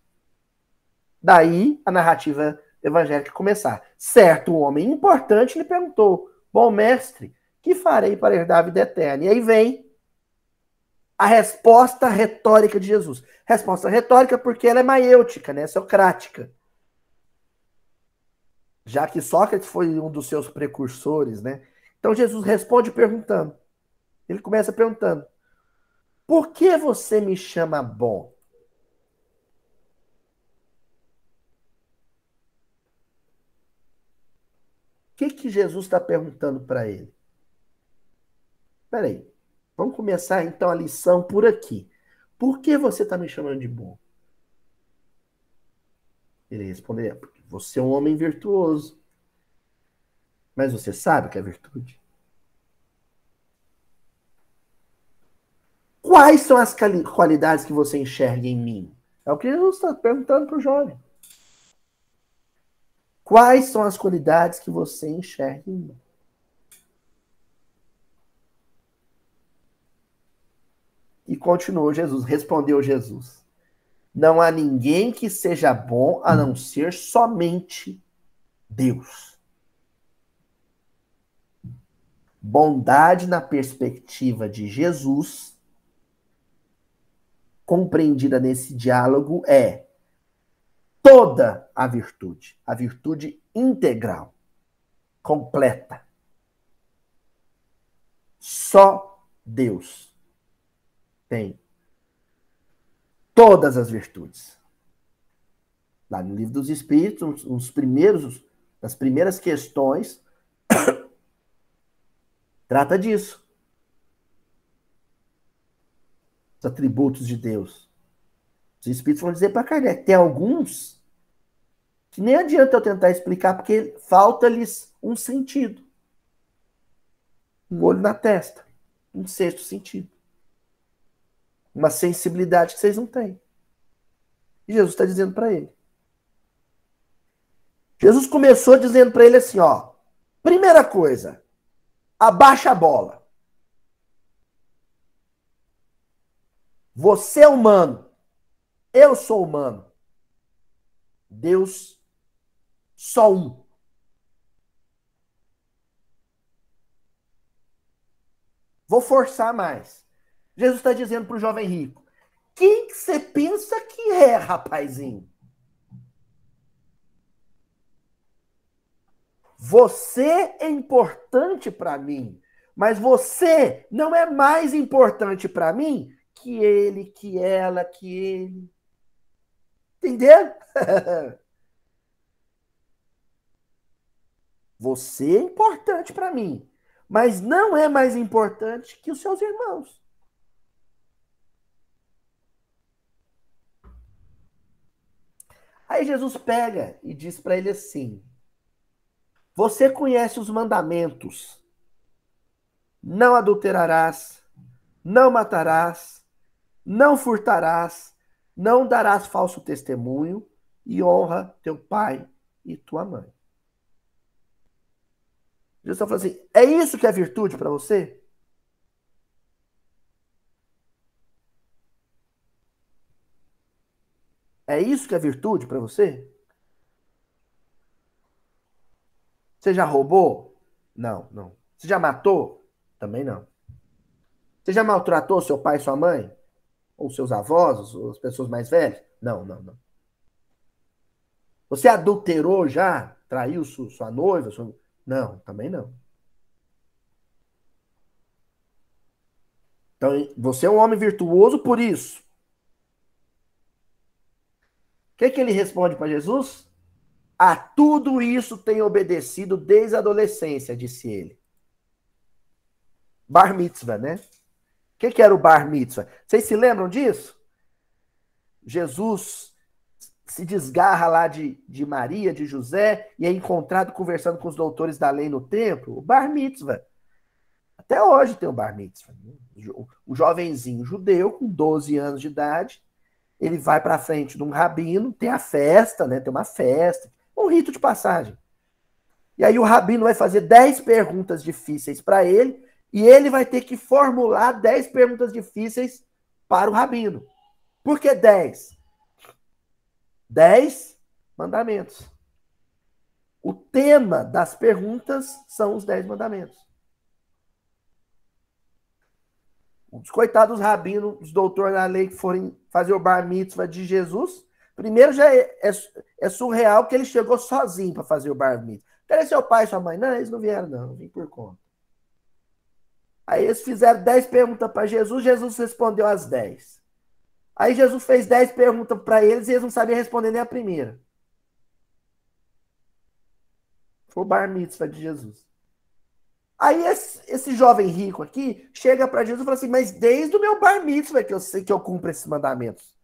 Daí, a narrativa evangélica começar. Certo homem importante lhe perguntou, bom mestre, que farei para herdar a vida eterna? E aí vem a resposta retórica de Jesus. Resposta retórica porque ela é maiêutica, né? Socrática. Já que Sócrates foi um dos seus precursores, né? Então Jesus responde perguntando. Ele começa perguntando, por que você me chama bom? O que Jesus está perguntando para ele? Espera aí, vamos começar então a lição por aqui. Por que você está me chamando de bom? Ele responderia, porque você é um homem virtuoso. Mas você sabe o que é virtude? Quais são as qualidades que você enxerga em mim? É o que Jesus está perguntando para o jovem. Quais são as qualidades que você enxerga em mim? E continuou Jesus, respondeu Jesus. Não há ninguém que seja bom a não ser somente Deus. Bondade na perspectiva de Jesus, compreendida nesse diálogo, é toda a virtude integral, completa. Só Deus tem todas as virtudes. Lá no Livro dos Espíritos, nas primeiras questões, trata disso. Os atributos de Deus. Os Espíritos vão dizer para Kardec, tem alguns que nem adianta eu tentar explicar, porque falta-lhes um sentido. Um olho na testa. Um sexto sentido. Uma sensibilidade que vocês não têm. E Jesus está dizendo para ele. Jesus começou dizendo para ele assim, ó. Primeira coisa, abaixa a bola. Você é humano. Eu sou humano. Deus, só um. Vou forçar mais. Jesus está dizendo para o jovem rico: quem que você pensa que é, rapazinho? Você é importante para mim, mas você não é mais importante para mim que ele, que ela, que ele. Entendeu? Você é importante para mim, mas não é mais importante que os seus irmãos. Aí Jesus pega e diz para ele assim: você conhece os mandamentos. Não adulterarás, não matarás, não furtarás, não darás falso testemunho e honra teu pai e tua mãe. Jesus está falando assim: é isso que é virtude para você? É isso que é virtude para você? Você já roubou? Não, não. Você já matou? Também não. Você já maltratou seu pai e sua mãe? Ou seus avós, ou as pessoas mais velhas? Não, não, não. Você adulterou já? Traiu sua noiva? Não, também não. Então, você é um homem virtuoso por isso. O que ele responde para Jesus? A tudo isso tem obedecido desde a adolescência, disse ele. Bar mitzvah, né? O que era o bar mitzvah? Vocês se lembram disso? Jesus se desgarra lá de Maria, de José, e é encontrado conversando com os doutores da lei no templo. O bar mitzvah. Até hoje tem o bar mitzvah. O jovenzinho judeu, com 12 anos de idade, ele vai para frente de um rabino, tem a festa, né? Tem uma festa, um rito de passagem. E aí o rabino vai fazer 10 perguntas difíceis para ele, e ele vai ter que formular 10 perguntas difíceis para o rabino. Por que 10? 10 mandamentos. O tema das perguntas são os 10 mandamentos. Os coitados rabinos, os doutores da lei que forem fazer o bar mitzvah de Jesus, primeiro já é surreal que ele chegou sozinho para fazer o bar mitzvah. Cadê seu pai e sua mãe? Não, eles não vieram, não, vim por conta. Aí eles fizeram 10 perguntas para Jesus, Jesus respondeu as 10. Aí Jesus fez 10 perguntas para eles e eles não sabiam responder nem a primeira. Foi o bar mitzvah de Jesus. Aí esse jovem rico aqui chega para Jesus e fala assim: mas desde o meu bar mitzvah que eu sei que eu cumpro esses mandamentos.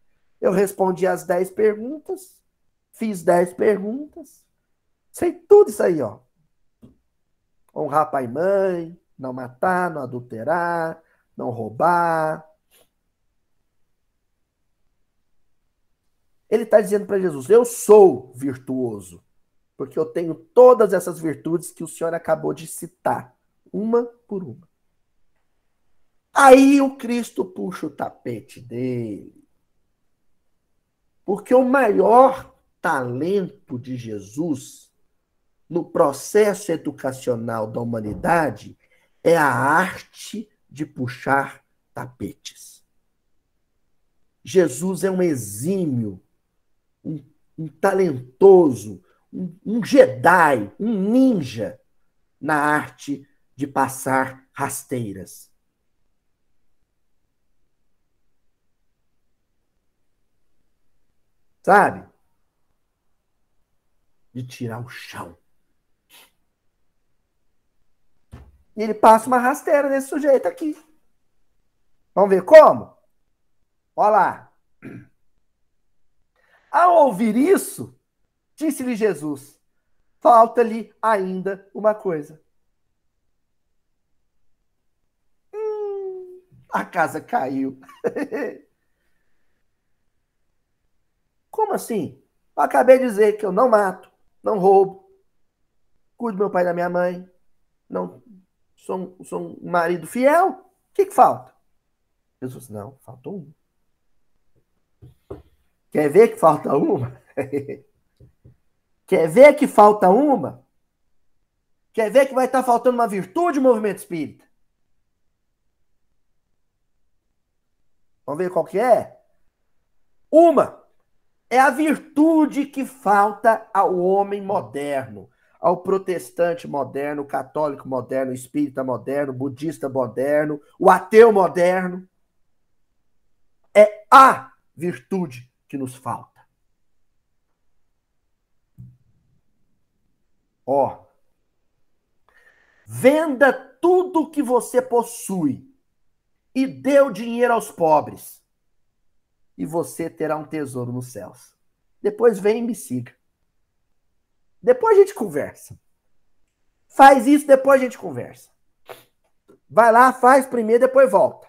Eu respondi as 10 perguntas, fiz 10 perguntas, sei tudo isso aí, ó. Honrar pai e mãe, não matar, não adulterar, não roubar. Ele está dizendo para Jesus: eu sou virtuoso, porque eu tenho todas essas virtudes que o senhor acabou de citar, uma por uma. Aí o Cristo puxa o tapete dele. Porque o maior talento de Jesus no processo educacional da humanidade é a arte de puxar tapetes. Jesus é um exímio, um talentoso, um Jedi, um ninja na arte de passar rasteiras. Sabe? De tirar o chão. E ele passa uma rasteira nesse sujeito aqui. Vamos ver como? Olha lá. Ao ouvir isso, disse-lhe Jesus: falta-lhe ainda uma coisa. A casa caiu. Como assim? Eu acabei de dizer que eu não mato, não roubo, cuido do meu pai e da minha mãe, não sou um marido fiel. O que falta? Jesus disse: não, faltou um. Quer ver que falta uma? Quer ver que falta uma? Quer ver que vai estar faltando uma virtude no movimento espírita? Vamos ver qual que é? Uma é a virtude que falta ao homem moderno, ao protestante moderno, católico moderno, espírita moderno, budista moderno, o ateu moderno. É a virtude que nos falta. Ó, venda tudo que você possui e dê o dinheiro aos pobres, e você terá um tesouro nos céus. Depois vem e me siga. Depois a gente conversa. Faz isso, depois a gente conversa. Vai lá, faz primeiro, depois volta.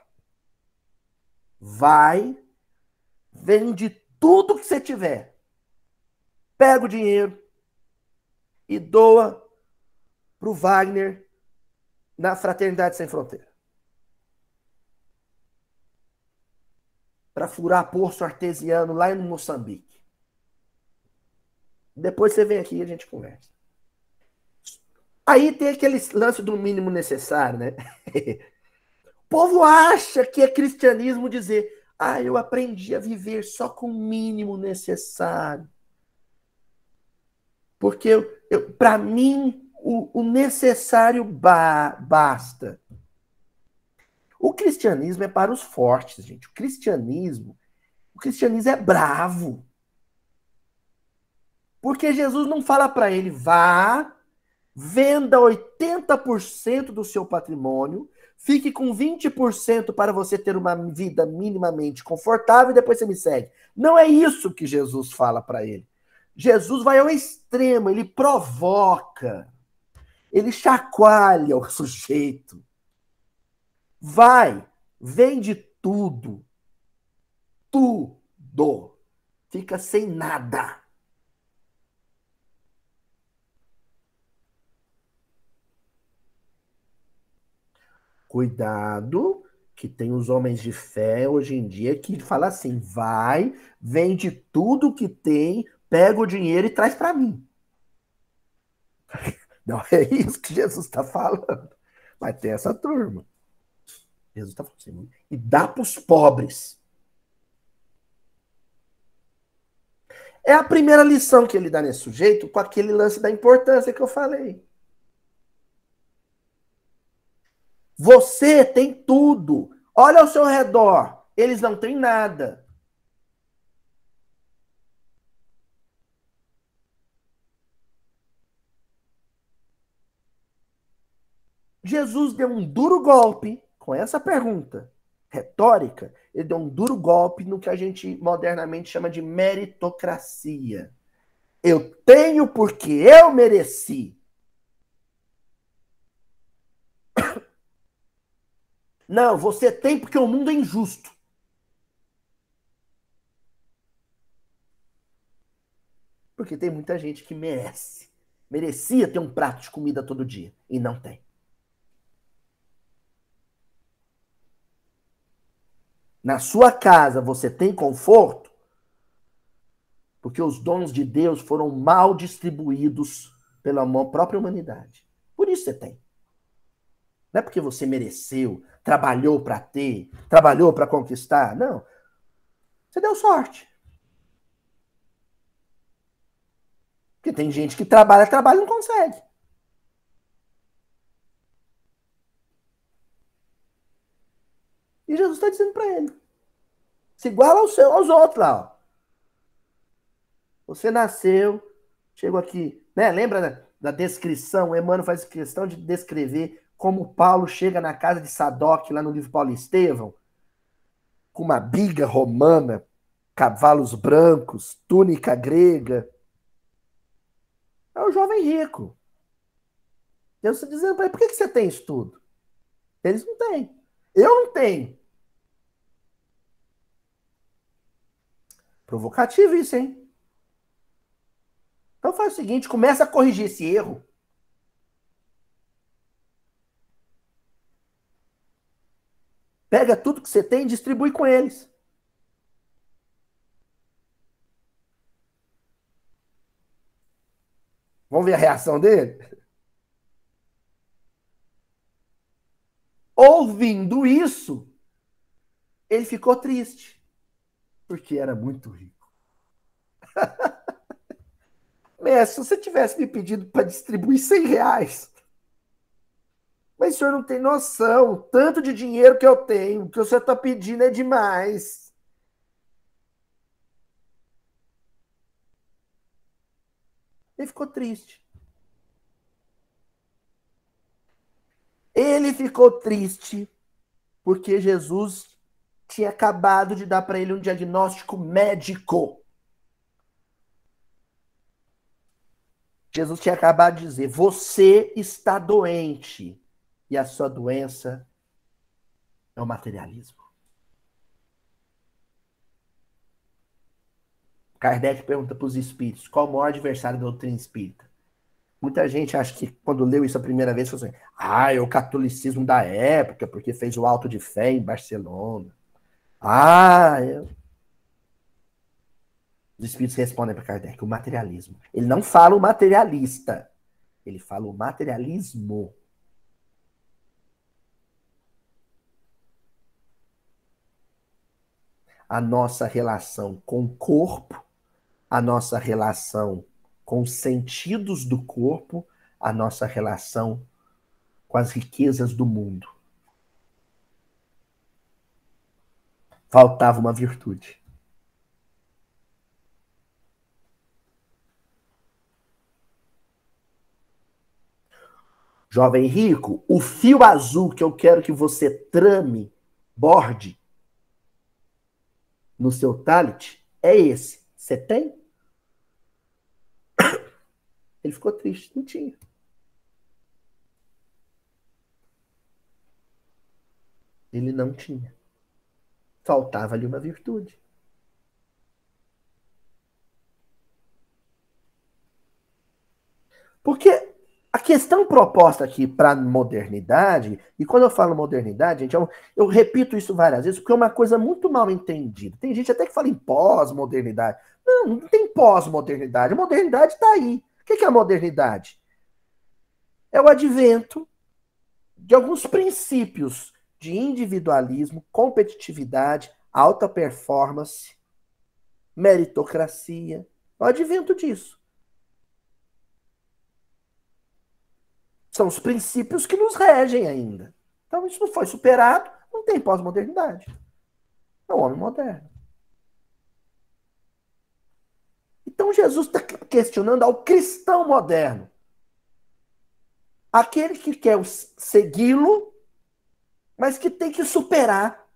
Vai, vende tudo que você tiver. Pega o dinheiro e doa pro Wagner na Fraternidade Sem Fronteira. Para furar poço artesiano lá em Moçambique. Depois você vem aqui e a gente conversa. Aí tem aquele lance do mínimo necessário, né? O povo acha que é cristianismo dizer, eu aprendi a viver só com o mínimo necessário. Porque para mim, o necessário basta. O cristianismo é para os fortes, gente. O cristianismo é bravo. Porque Jesus não fala para ele, vá, venda 80% do seu patrimônio, fique com 20% para você ter uma vida minimamente confortável e depois você me segue. Não é isso que Jesus fala para ele. Jesus vai ao extremo, ele provoca, ele chacoalha o sujeito. Vai, vende tudo. Tudo. Fica sem nada. Cuidado, que tem os homens de fé hoje em dia que fala assim: vai, vende tudo que tem, pega o dinheiro e traz para mim. Não é isso que Jesus está falando. Mas tem essa turma. Jesus está falando assim: e dá para os pobres. É a primeira lição que ele dá nesse sujeito com aquele lance da importância que eu falei. Você tem tudo. Olha ao seu redor. Eles não têm nada. Jesus deu um duro golpe com essa pergunta retórica. Ele deu um duro golpe no que a gente modernamente chama de meritocracia. Eu tenho porque eu mereci. Não, você tem porque o mundo é injusto. Porque tem muita gente que merece. Merecia ter um prato de comida todo dia e não tem. Na sua casa você tem conforto porque os dons de Deus foram mal distribuídos pela própria humanidade. Por isso você tem. Não é porque você mereceu, trabalhou para ter, trabalhou para conquistar. Não. Você deu sorte. Porque tem gente que trabalha e não consegue. E Jesus está dizendo para ele: se iguala aos outros lá. Ó. Você nasceu, chegou aqui, né? Lembra da descrição? O Emmanuel faz questão de descrever como Paulo chega na casa de Sadoc, lá no livro Paulo e Estevão, com uma biga romana, cavalos brancos, túnica grega. É o jovem rico. Deus está dizendo para ele: por que você tem isso tudo? Eles não têm. Eu não tenho. Provocativo isso, hein? Então faz o seguinte, começa a corrigir esse erro. Pega tudo que você tem e distribui com eles. Vamos ver a reação dele? Ouvindo isso, ele ficou triste, porque era muito rico. Mestre, se você tivesse me pedido para distribuir R$ 100, mas o senhor não tem noção, o tanto de dinheiro que eu tenho, o que o senhor está pedindo é demais. Ele ficou triste. Ele ficou triste porque Jesus tinha acabado de dar para ele um diagnóstico médico. Jesus tinha acabado de dizer: você está doente e a sua doença é o materialismo. Kardec pergunta para os espíritos: qual o maior adversário da doutrina espírita? Muita gente acha que quando leu isso a primeira vez, falou assim: é o catolicismo da época, porque fez o Auto de Fé em Barcelona. Os espíritos respondem para Kardec: o materialismo. Ele não fala o materialista, ele fala o materialismo. A nossa relação com o corpo, a nossa relação com os sentidos do corpo, a nossa relação com as riquezas do mundo. Faltava uma virtude. Jovem rico, o fio azul que eu quero que você trame, borde no seu talit é esse. Você tem? Ele ficou triste. Não tinha. Ele não tinha. Faltava-lhe uma virtude. Porque a questão proposta aqui para a modernidade, e quando eu falo modernidade, gente, eu repito isso várias vezes, porque é uma coisa muito mal entendida. Tem gente até que fala em pós-modernidade. Não, não tem pós-modernidade. A modernidade está aí. O que é a modernidade? É o advento de alguns princípios de individualismo, competitividade, alta performance, meritocracia. É o advento disso. São os princípios que nos regem ainda. Então, isso não foi superado, não tem pós-modernidade. É o homem moderno. Então, Jesus está questionando ao cristão moderno. Aquele que quer segui-lo, mas que tem que superar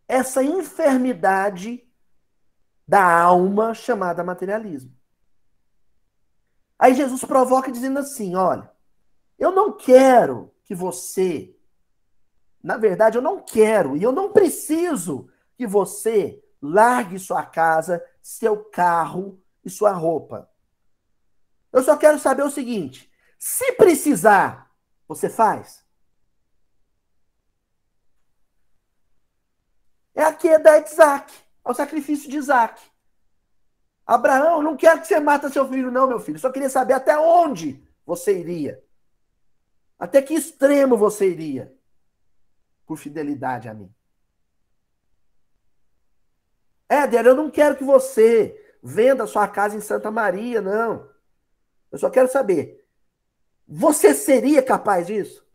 essa enfermidade da alma chamada materialismo. Aí Jesus provoca dizendo assim: olha, eu não quero que você, na verdade, eu não quero e eu não preciso que você largue sua casa, seu carro e sua roupa. Eu só quero saber o seguinte: se precisar, você faz? É a queda de Isaac, é o sacrifício de Isaac. Abraão, não quero que você mata seu filho, não, meu filho. Só queria saber até onde você iria. Até que extremo você iria por fidelidade a mim. Éder, eu não quero que você venda sua casa em Santa Maria, não. Eu só quero saber, você seria capaz disso?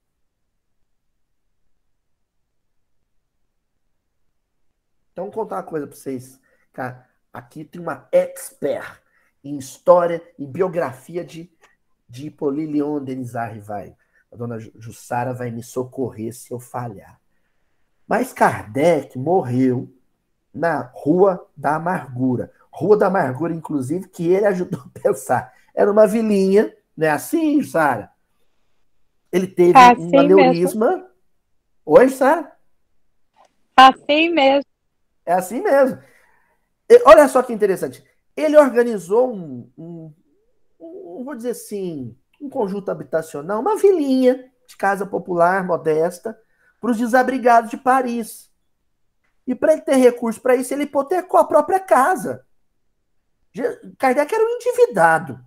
Então, vou contar uma coisa para vocês. Cara, aqui tem uma expert em história e biografia de Hippolyte Léon Denis Arrivai. A dona Jussara vai me socorrer se eu falhar. Mas Kardec morreu na Rua da Amargura. Rua da Amargura, inclusive, que ele ajudou a pensar. Era uma vilinha, não é assim, Sara? Ele teve um aneurisma. Mesmo. Oi, Sara?
Assim mesmo.
É assim mesmo. Olha só que interessante. Ele organizou vou dizer assim, um conjunto habitacional, uma vilinha de casa popular, modesta, para os desabrigados de Paris. E para ele ter recurso para isso, ele hipotecou a própria casa. Kardec era um endividado.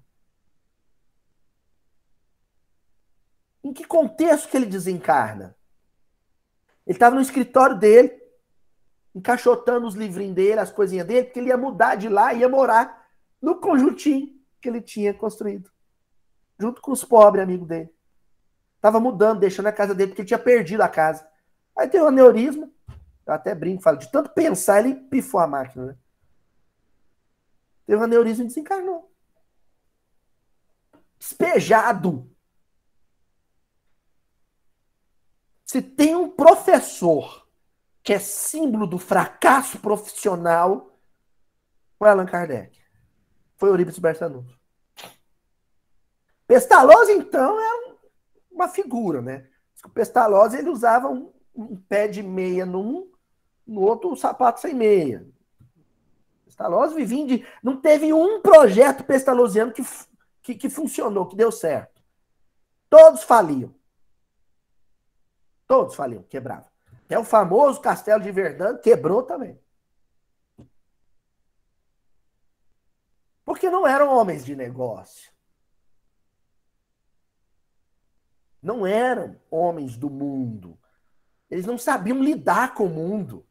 Em que contexto que ele desencarna? Ele estava no escritório dele, encaixotando os livrinhos dele, as coisinhas dele, porque ele ia mudar de lá e ia morar no conjuntinho que ele tinha construído, junto com os pobres amigos dele. Estava mudando, deixando a casa dele, porque ele tinha perdido a casa. Aí teve um aneurisma, eu até brinco, falo, de tanto pensar, ele pifou a máquina, né? Teve um aneurisma e desencarnou. Despejado. Se tem um professor que é símbolo do fracasso profissional, foi Allan Kardec. Foi Eurípides Barçanufo. Pestalozzi, então, é uma figura, né? O Pestalozzi, ele usava um pé de meia num, no outro um sapato sem meia. Pestalozzi vivia de... Não teve um projeto pestalozziano que funcionou, que deu certo. Todos faliam. Todos faliam, quebravam. Até o famoso Castelo de Verdun quebrou também. Porque não eram homens de negócio. Não eram homens do mundo. Eles não sabiam lidar com o mundo.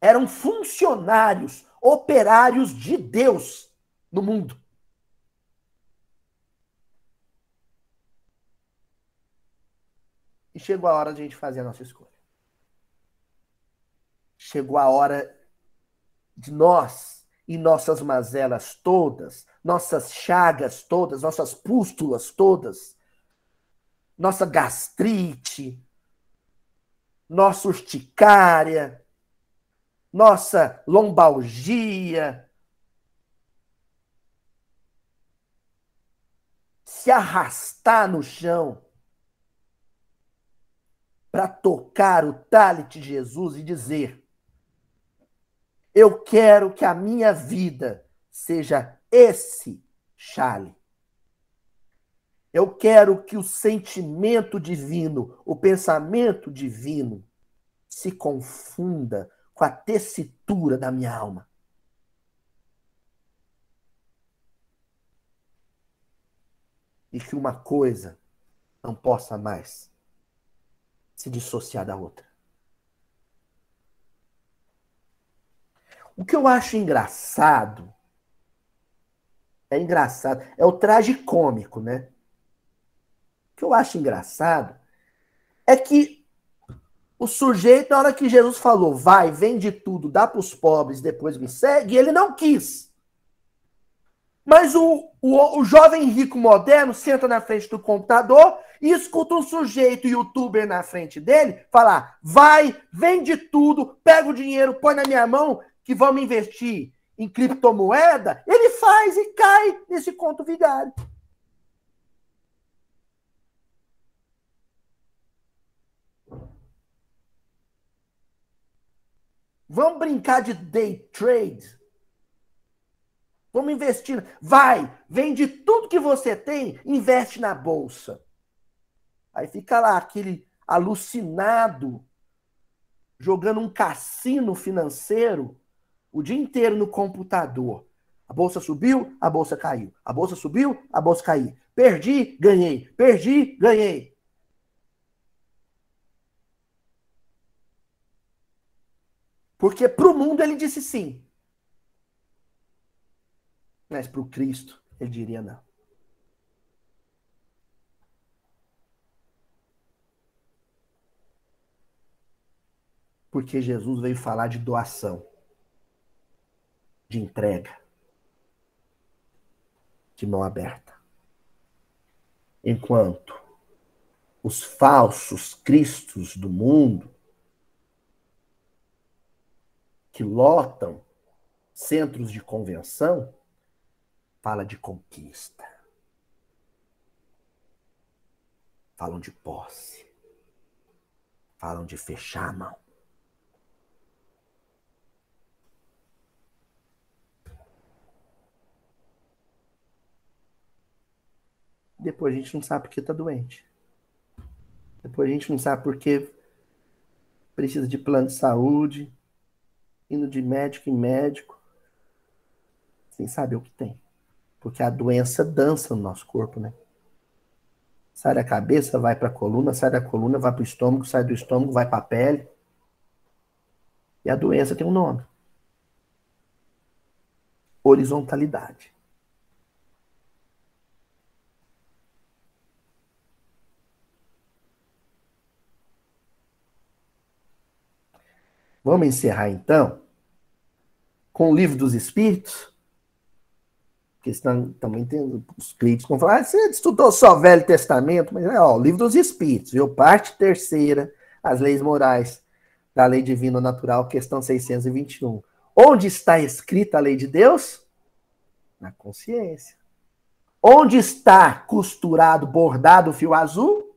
Eram funcionários, operários de Deus no mundo. E chegou a hora de a gente fazer a nossa escolha. Chegou a hora de nós e nossas mazelas todas, nossas chagas todas, nossas pústulas todas, nossa gastrite, nossa urticária, nossa lombalgia, se arrastar no chão para tocar o talit de Jesus e dizer: eu quero que a minha vida seja esse chale. Eu quero que o sentimento divino, o pensamento divino, se confunda com a tessitura da minha alma. E que uma coisa não possa mais se dissociar da outra. O que eu acho engraçado, é o tragicômico, né? O que eu acho engraçado é que o sujeito, na hora que Jesus falou, vai, vende tudo, dá para os pobres, depois me segue, ele não quis. Mas o jovem rico moderno senta na frente do computador e escuta um sujeito youtuber na frente dele falar: vai, vende tudo, pega o dinheiro, põe na minha mão que vamos investir em criptomoeda. Ele faz e cai nesse conto vigário. Vamos brincar de day trade? Vamos investir. Vai, vende tudo que você tem, investe na bolsa. Aí fica lá aquele alucinado jogando um cassino financeiro o dia inteiro no computador. A bolsa subiu, a bolsa caiu. A bolsa subiu, a bolsa caiu. Perdi, ganhei. Perdi, ganhei. Porque para o mundo ele disse sim. Mas para o Cristo ele diria não. Porque Jesus veio falar de doação, de entrega, de mão aberta. Enquanto os falsos cristos do mundo, que lotam centros de convenção, fala de conquista. Falam de posse. Falam de fechar a mão. Depois a gente não sabe por que tá doente. Depois a gente não sabe por que precisa de plano de saúde. indo de médico em médico, sem saber o que tem. Porque a doença dança no nosso corpo, né? Sai da cabeça, vai para a coluna, sai da coluna, vai para o estômago, sai do estômago, vai para a pele. E a doença tem um nome. Horizontalidade. Vamos encerrar então com o Livro dos Espíritos, porque senão também tem os críticos que vão falar, você estudou só Velho Testamento, mas o Livro dos Espíritos, viu? Parte terceira, as leis morais da lei divina natural, questão 621. Onde está escrita a lei de Deus? Na consciência. Onde está costurado, bordado o fio azul?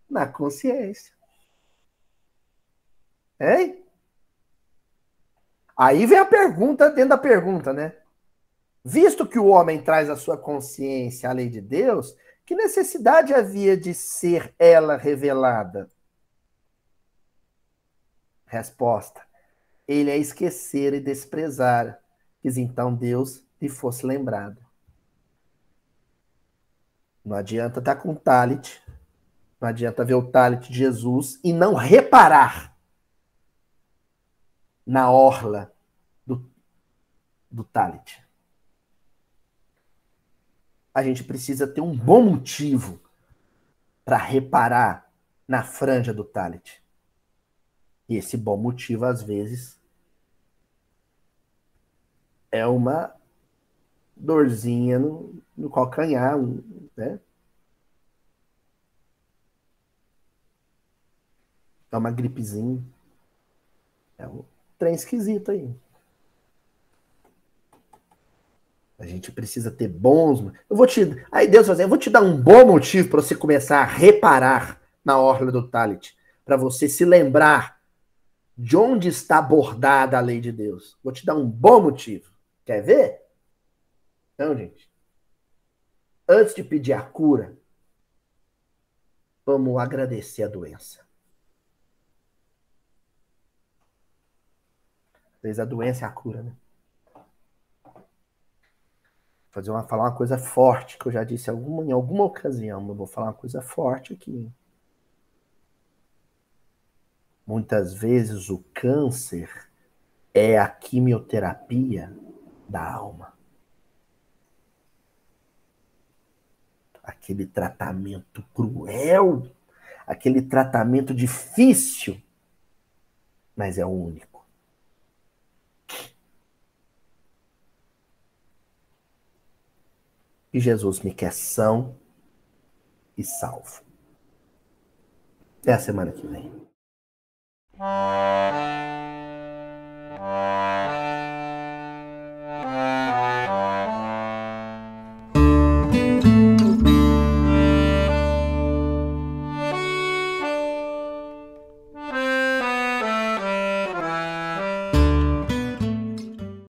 Na consciência. Hein? Aí vem a pergunta dentro da pergunta, né? Visto que o homem traz à sua consciência a lei de Deus, que necessidade havia de ser ela revelada? Resposta. Ele a esquecer e desprezar, quis então Deus lhe fosse lembrado. Não adianta estar com o talit, não adianta ver o talit de Jesus e não reparar na orla do talit. A gente precisa ter um bom motivo para reparar na franja do talit. E esse bom motivo, às vezes, é uma dorzinha no calcanhar, né? É uma gripezinha. É um trem esquisito aí. A gente precisa ter bons. Aí Deus vai dizer, eu vou te dar um bom motivo para você começar a reparar na orla do talit. Para você se lembrar de onde está bordada a lei de Deus. Vou te dar um bom motivo. Quer ver? Então, gente, antes de pedir a cura, vamos agradecer a doença. Às vezes a doença é a cura, né? Falar uma coisa forte, que eu já disse em alguma ocasião, eu vou falar uma coisa forte aqui. Muitas vezes o câncer é a quimioterapia da alma. Aquele tratamento cruel, aquele tratamento difícil, mas é o único. E Jesus me quer são e salvo. Até a semana que vem.